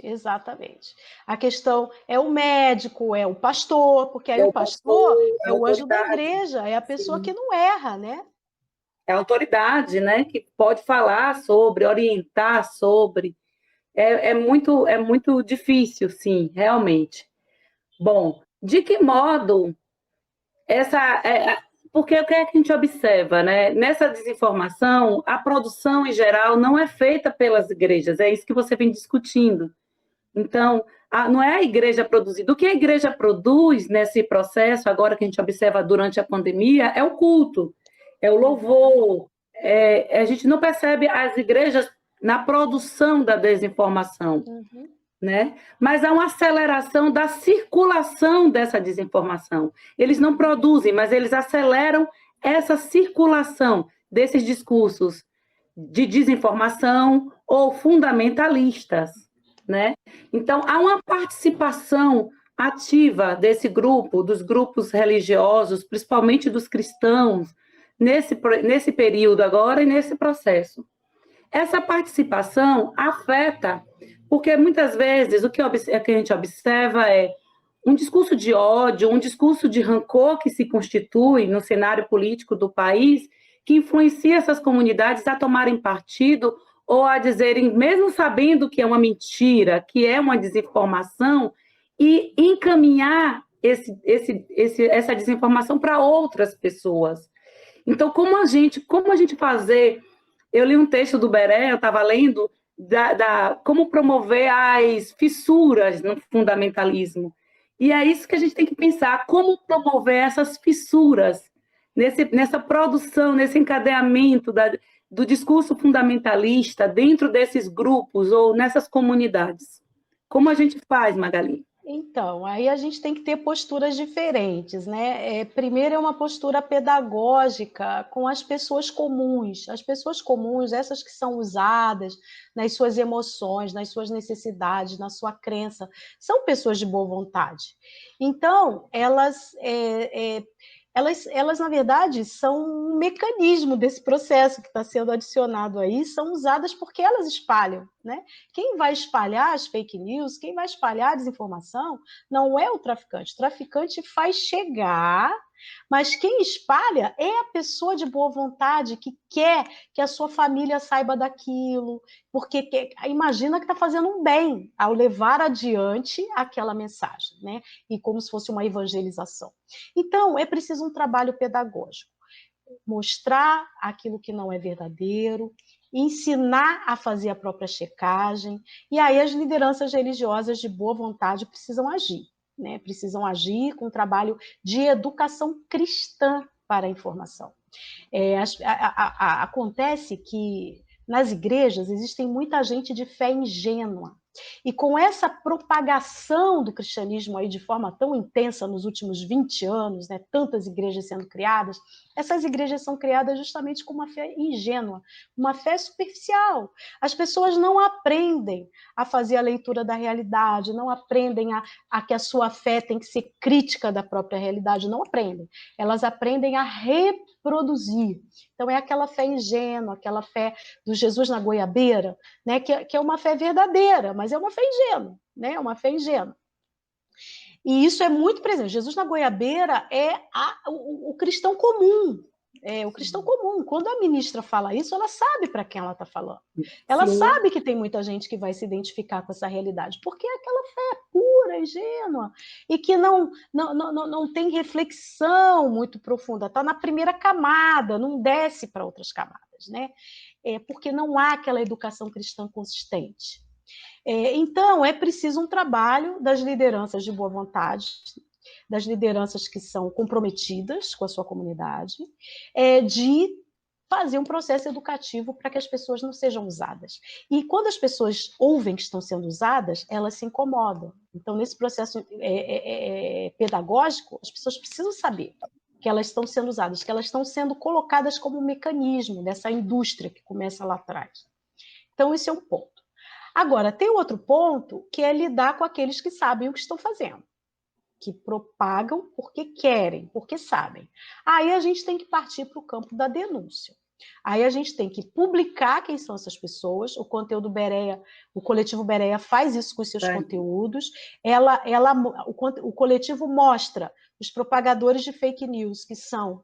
exatamente. A questão é o médico, é o pastor, porque aí o pastor é o anjo da igreja, é a pessoa que não erra, né? É a autoridade, né? Que pode falar sobre, orientar sobre. É muito difícil, sim, realmente. Bom, de que modo porque o que é que a gente observa, né? Nessa desinformação, a produção em geral não é feita pelas igrejas, é isso que você vem discutindo. Então, não é a igreja produzida. O que a igreja produz nesse processo, agora que a gente observa durante a pandemia, é o culto, é o louvor. A gente não percebe as igrejas na produção da desinformação. Né? Mas há uma aceleração da circulação dessa desinformação. Eles não produzem, mas eles aceleram essa circulação desses discursos de desinformação ou fundamentalistas, né? Então, há uma participação ativa desse grupo, dos grupos religiosos, principalmente dos cristãos, nesse período agora e nesse processo. Essa participação afeta, porque muitas vezes o que a gente observa é um discurso de ódio, um discurso de rancor que se constitui no cenário político do país, que influencia essas comunidades a tomarem partido ou a dizerem, mesmo sabendo que é uma mentira, que é uma desinformação, e encaminhar essa desinformação para outras pessoas. Então, como a gente fazer... Eu li um texto do Beré, eu estava lendo, como promover as fissuras no fundamentalismo. E é isso que a gente tem que pensar, como promover essas fissuras nessa produção, nesse encadeamento do discurso fundamentalista dentro desses grupos ou nessas comunidades? Como a gente faz, Magali? Então, aí a gente tem que ter posturas diferentes, né? Primeiro é uma postura pedagógica com as pessoas comuns. As pessoas comuns, essas que são usadas nas suas emoções, nas suas necessidades, na sua crença, são pessoas de boa vontade. Então, elas, na verdade, são um mecanismo desse processo que está sendo adicionado aí, são usadas porque elas espalham, né? Quem vai espalhar as fake news, quem vai espalhar a desinformação, não é o traficante. O traficante faz chegar, mas quem espalha é a pessoa de boa vontade que quer que a sua família saiba daquilo, porque imagina que está fazendo um bem ao levar adiante aquela mensagem, né? E como se fosse uma evangelização. Então, é preciso um trabalho pedagógico. Mostrar aquilo que não é verdadeiro, ensinar a fazer a própria checagem, e aí as lideranças religiosas de boa vontade precisam agir, né? Precisam agir com um trabalho de educação cristã para a informação. Acontece que nas igrejas existem muita gente de fé ingênua, e com essa propagação do cristianismo aí de forma tão intensa nos últimos 20 anos, né, tantas igrejas sendo criadas, essas igrejas são criadas justamente com uma fé ingênua, uma fé superficial. As pessoas não aprendem a fazer a leitura da realidade, não aprendem a que a sua fé tem que ser crítica da própria realidade, não aprendem. Elas aprendem a reproduzir. Então, é aquela fé ingênua, aquela fé do Jesus na goiabeira, né, que é uma fé verdadeira, mas é uma fé ingênua, né, é uma fé ingênua. E isso é muito presente. Jesus na goiabeira é o cristão comum. O cristão comum. Quando a ministra fala isso, ela sabe para quem ela está falando. Ela Sim. sabe que tem muita gente que vai se identificar com essa realidade, porque é aquela fé pura, ingênua, e que não tem reflexão muito profunda. Está na primeira camada, não desce para outras camadas, né? Porque não há aquela educação cristã consistente. Então, é preciso um trabalho das lideranças de boa vontade, das lideranças que são comprometidas com a sua comunidade, de fazer um processo educativo para que as pessoas não sejam usadas. E quando as pessoas ouvem que estão sendo usadas, elas se incomodam. Então, nesse processo pedagógico, as pessoas precisam saber que elas estão sendo usadas, que elas estão sendo colocadas como um mecanismo dessa indústria que começa lá atrás. Então, esse é um ponto. Agora, tem outro ponto que é lidar com aqueles que sabem o que estão fazendo, que propagam porque querem, porque sabem. Aí a gente tem que partir para o campo da denúncia. Aí a gente tem que publicar quem são essas pessoas. O conteúdo Berea, o coletivo Berea faz isso com os seus conteúdos. O coletivo mostra os propagadores de fake news, que são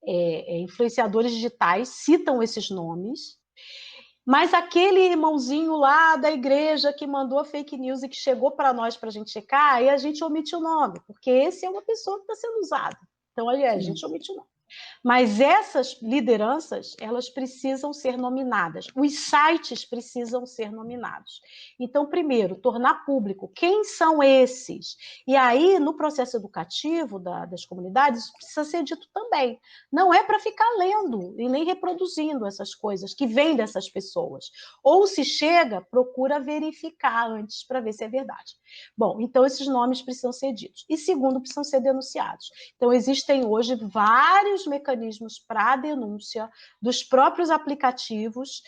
influenciadores digitais, citam esses nomes. Mas aquele irmãozinho lá da igreja que mandou a fake news e que chegou para nós para a gente checar, aí a gente omite o nome, porque esse é uma pessoa que está sendo usada. Então, aliás, a gente omite o nome. Mas essas lideranças, elas precisam ser nominadas. Os sites precisam ser nominados. Então, primeiro, tornar público quem são esses. E aí, no processo educativo das comunidades, isso precisa ser dito também. Não é para ficar lendo e nem reproduzindo essas coisas que vêm dessas pessoas. Ou se chega, procura verificar antes para ver se é verdade. Bom, então esses nomes precisam ser ditos. E segundo, precisam ser denunciados. Então, existem hoje vários mecanismos para a denúncia dos próprios aplicativos.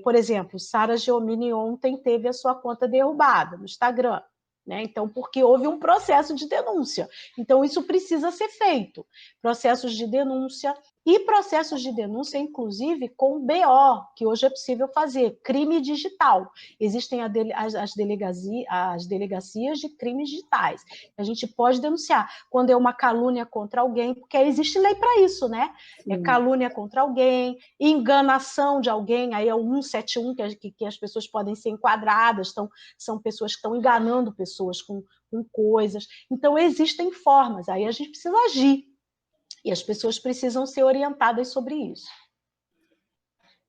Por exemplo, Sara Geomini ontem teve a sua conta derrubada no Instagram. Né? Então, porque houve um processo de denúncia. Então, isso precisa ser feito. Processos de denúncia e processos de denúncia, inclusive, com BO, que hoje é possível fazer, crime digital. Existem as delegacias de crimes digitais. A gente pode denunciar quando é uma calúnia contra alguém, porque existe lei para isso, né? É calúnia contra alguém, enganação de alguém, aí é o 171, que as pessoas podem ser enquadradas, são pessoas que estão enganando pessoas com coisas. Então, existem formas, aí a gente precisa agir. E as pessoas precisam ser orientadas sobre isso.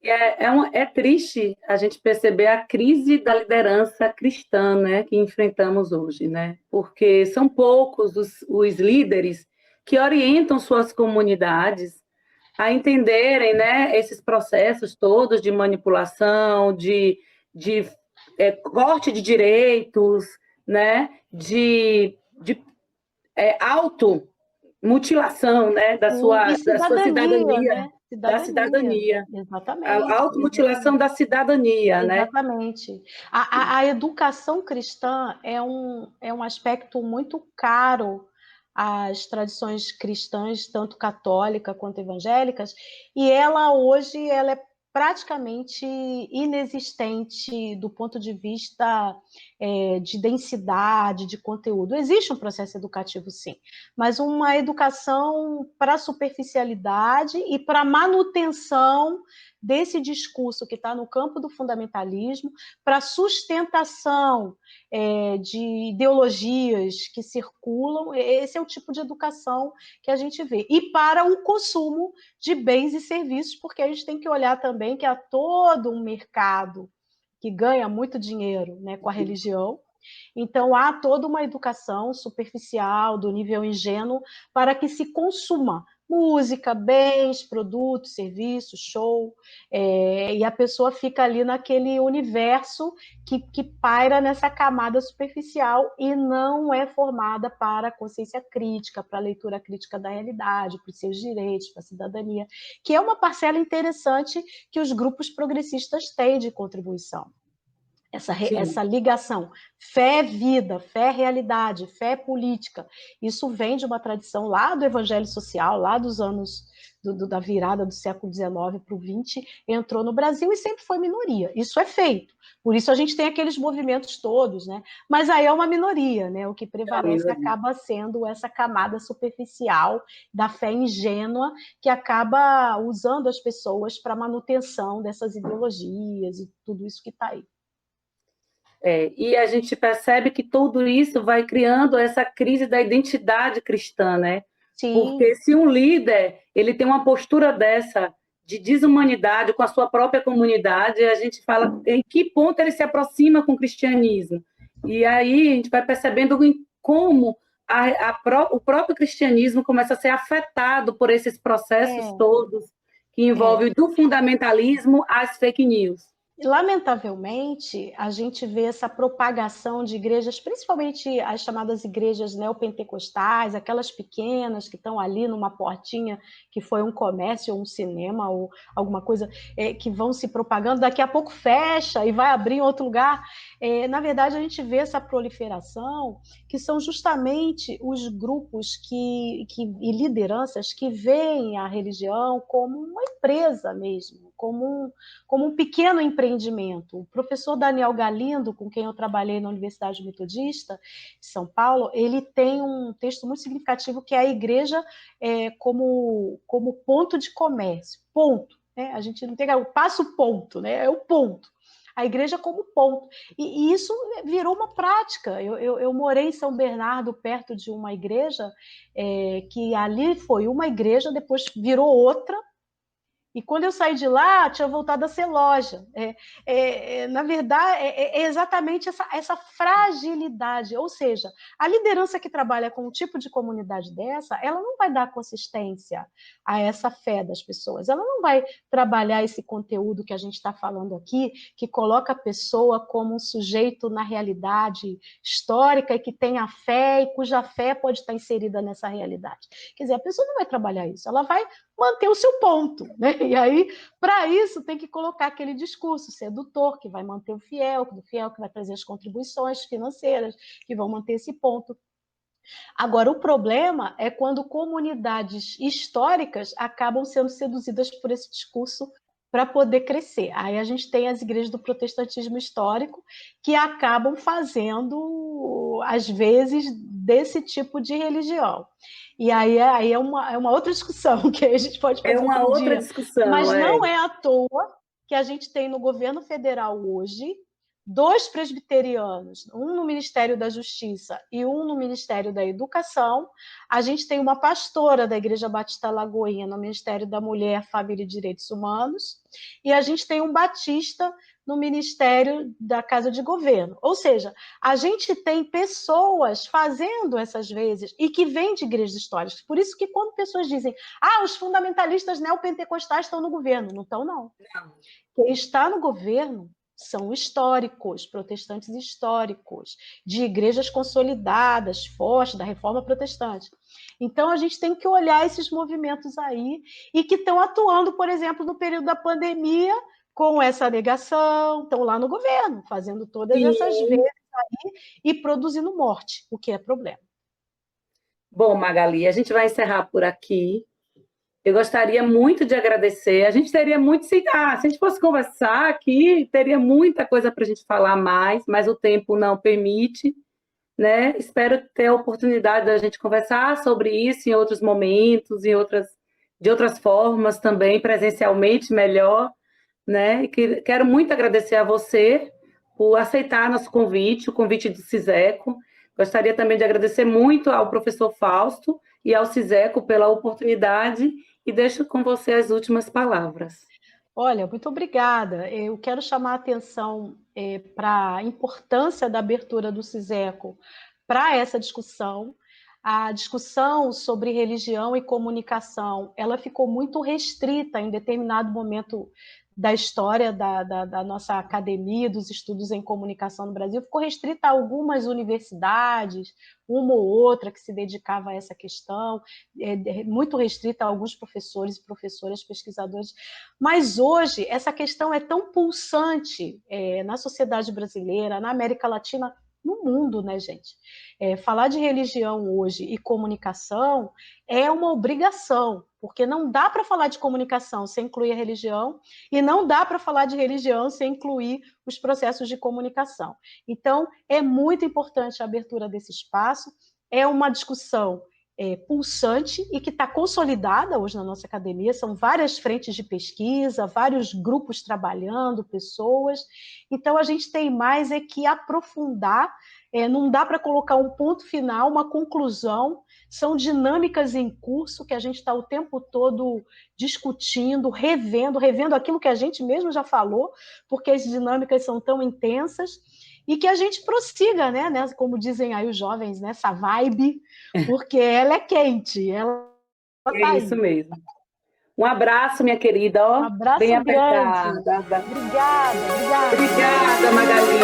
É triste a gente perceber a crise da liderança cristã, né, que enfrentamos hoje, né? Porque são poucos os líderes que orientam suas comunidades a entenderem, né, esses processos todos de manipulação, de corte de direitos, né, de automutilação, né, E da sua cidadania, cidadania, né? da Cidadania, cidadania, a exatamente, automutilação exatamente. da cidadania, né? Exatamente. A educação cristã é um aspecto muito caro às tradições cristãs, tanto católica quanto evangélicas, e ela hoje ela é praticamente inexistente do ponto de vista de densidade, de conteúdo. Existe um processo educativo, sim, mas uma educação para superficialidade e para manutenção desse discurso que está no campo do fundamentalismo, para sustentação de ideologias que circulam. Esse é o tipo de educação que a gente vê. E para o consumo de bens e serviços, porque a gente tem que olhar também que há todo um mercado que ganha muito dinheiro, né, com a religião. Então, há toda uma educação superficial, do nível ingênuo, para que se consuma música, bens, produtos, serviços, show, e a pessoa fica ali naquele universo que paira nessa camada superficial e não é formada para a consciência crítica, para a leitura crítica da realidade, para os seus direitos, para a cidadania, que é uma parcela interessante que os grupos progressistas têm de contribuição. Essa ligação, fé-vida, fé-realidade, fé-política, isso vem de uma tradição lá do evangelho social, lá dos anos da virada do século XIX para o XX, entrou no Brasil e sempre foi minoria. Isso é feito. Por isso a gente tem aqueles movimentos todos, né? Mas aí é uma minoria, né? O que prevalece acaba sendo essa camada superficial da fé ingênua que acaba usando as pessoas para manutenção dessas ideologias e tudo isso que está aí. E a gente percebe que tudo isso vai criando essa crise da identidade cristã, né? Sim. Porque se um líder ele tem uma postura dessa de desumanidade com a sua própria comunidade, a gente fala em que ponto ele se aproxima com o cristianismo. E aí a gente vai percebendo como o próprio cristianismo começa a ser afetado por esses processos todos que envolvem do fundamentalismo às fake news. Lamentavelmente, a gente vê essa propagação de igrejas, principalmente as chamadas igrejas neopentecostais, aquelas pequenas que estão ali numa portinha que foi um comércio ou um cinema ou alguma coisa que vão se propagando, daqui a pouco fecha e vai abrir em outro lugar. Na verdade, a gente vê essa proliferação, que são justamente os grupos e lideranças que veem a religião como uma empresa mesmo, como um pequeno empreendimento. O professor Daniel Galindo, com quem eu trabalhei na Universidade Metodista de São Paulo, ele tem um texto muito significativo que é a igreja como ponto de comércio, ponto. Né? A gente não tem o passo ponto, né? É o ponto. A igreja como ponto. E isso virou uma prática. Eu morei em São Bernardo, perto de uma igreja, que ali foi uma igreja, depois virou outra, e quando eu saí de lá, tinha voltado a ser loja. Na verdade, é exatamente essa fragilidade. Ou seja, a liderança que trabalha com um tipo de comunidade dessa, ela não vai dar consistência a essa fé das pessoas. Ela não vai trabalhar esse conteúdo que a gente está falando aqui, que coloca a pessoa como um sujeito na realidade histórica e que tem a fé e cuja fé pode estar inserida nessa realidade. Quer dizer, a pessoa não vai trabalhar isso. Ela vai manter o seu ponto, né? E aí, para isso, tem que colocar aquele discurso sedutor, que vai manter o fiel que vai trazer as contribuições financeiras, que vão manter esse ponto. Agora, o problema é quando comunidades históricas acabam sendo seduzidas por esse discurso para poder crescer. Aí a gente tem as igrejas do protestantismo histórico que acabam fazendo, às vezes, desse tipo de religião. E aí é uma outra discussão que a gente pode fazer uma outro outra dia. discussão. Mas não é à toa que a gente tem no governo federal hoje 2 presbiterianos, um no Ministério da Justiça e um no Ministério da Educação. A gente tem uma pastora da Igreja Batista Lagoinha no Ministério da Mulher, Família e Direitos Humanos, e a gente tem um batista no Ministério da Casa de Governo. Ou seja, a gente tem pessoas fazendo essas vezes e que vêm de igrejas históricas. Por isso que quando pessoas dizem os fundamentalistas neopentecostais estão no governo, não estão, não. Quem está no governo são históricos, protestantes históricos, de igrejas consolidadas, fortes, da reforma protestante. Então, a gente tem que olhar esses movimentos aí e que estão atuando, por exemplo, no período da pandemia, com essa negação, estão lá no governo, fazendo todas essas vezes aí e produzindo morte, o que é problema. Bom, Magali, a gente vai encerrar por aqui. Eu gostaria muito de agradecer. A gente teria muito, se a gente fosse conversar aqui, teria muita coisa para a gente falar mais, mas o tempo não permite, né? Espero ter a oportunidade da gente conversar sobre isso em outros momentos, de outras formas também, presencialmente melhor, né? E quero muito agradecer a você por aceitar nosso convite, o convite do CISECO. Gostaria também de agradecer muito ao professor Fausto e ao CISECO pela oportunidade e deixo com você as últimas palavras. Olha, muito obrigada. Eu quero chamar a atenção para a importância da abertura do CISECO para essa discussão. A discussão sobre religião e comunicação, ela ficou muito restrita em determinado momento da história da nossa academia, dos estudos em comunicação no Brasil, ficou restrita a algumas universidades, uma ou outra que se dedicava a essa questão, muito restrita a alguns professores e professoras, pesquisadores. Mas hoje, essa questão é tão pulsante na sociedade brasileira, na América Latina, no mundo, né, gente? Falar de religião hoje e comunicação é uma obrigação, porque não dá para falar de comunicação sem incluir a religião e não dá para falar de religião sem incluir os processos de comunicação. Então, é muito importante a abertura desse espaço, é uma discussão pulsante e que está consolidada hoje na nossa academia, são várias frentes de pesquisa, vários grupos trabalhando, pessoas, então a gente tem mais que aprofundar, não dá para colocar um ponto final, uma conclusão, são dinâmicas em curso que a gente está o tempo todo discutindo, revendo aquilo que a gente mesmo já falou, porque as dinâmicas são tão intensas, e que a gente prossiga, né, como dizem aí os jovens, nessa vibe, porque ela é quente, ela tá aí. Isso mesmo. Um abraço, minha querida, Um abraço bem grande. apertada. Obrigada. Obrigada, Magali.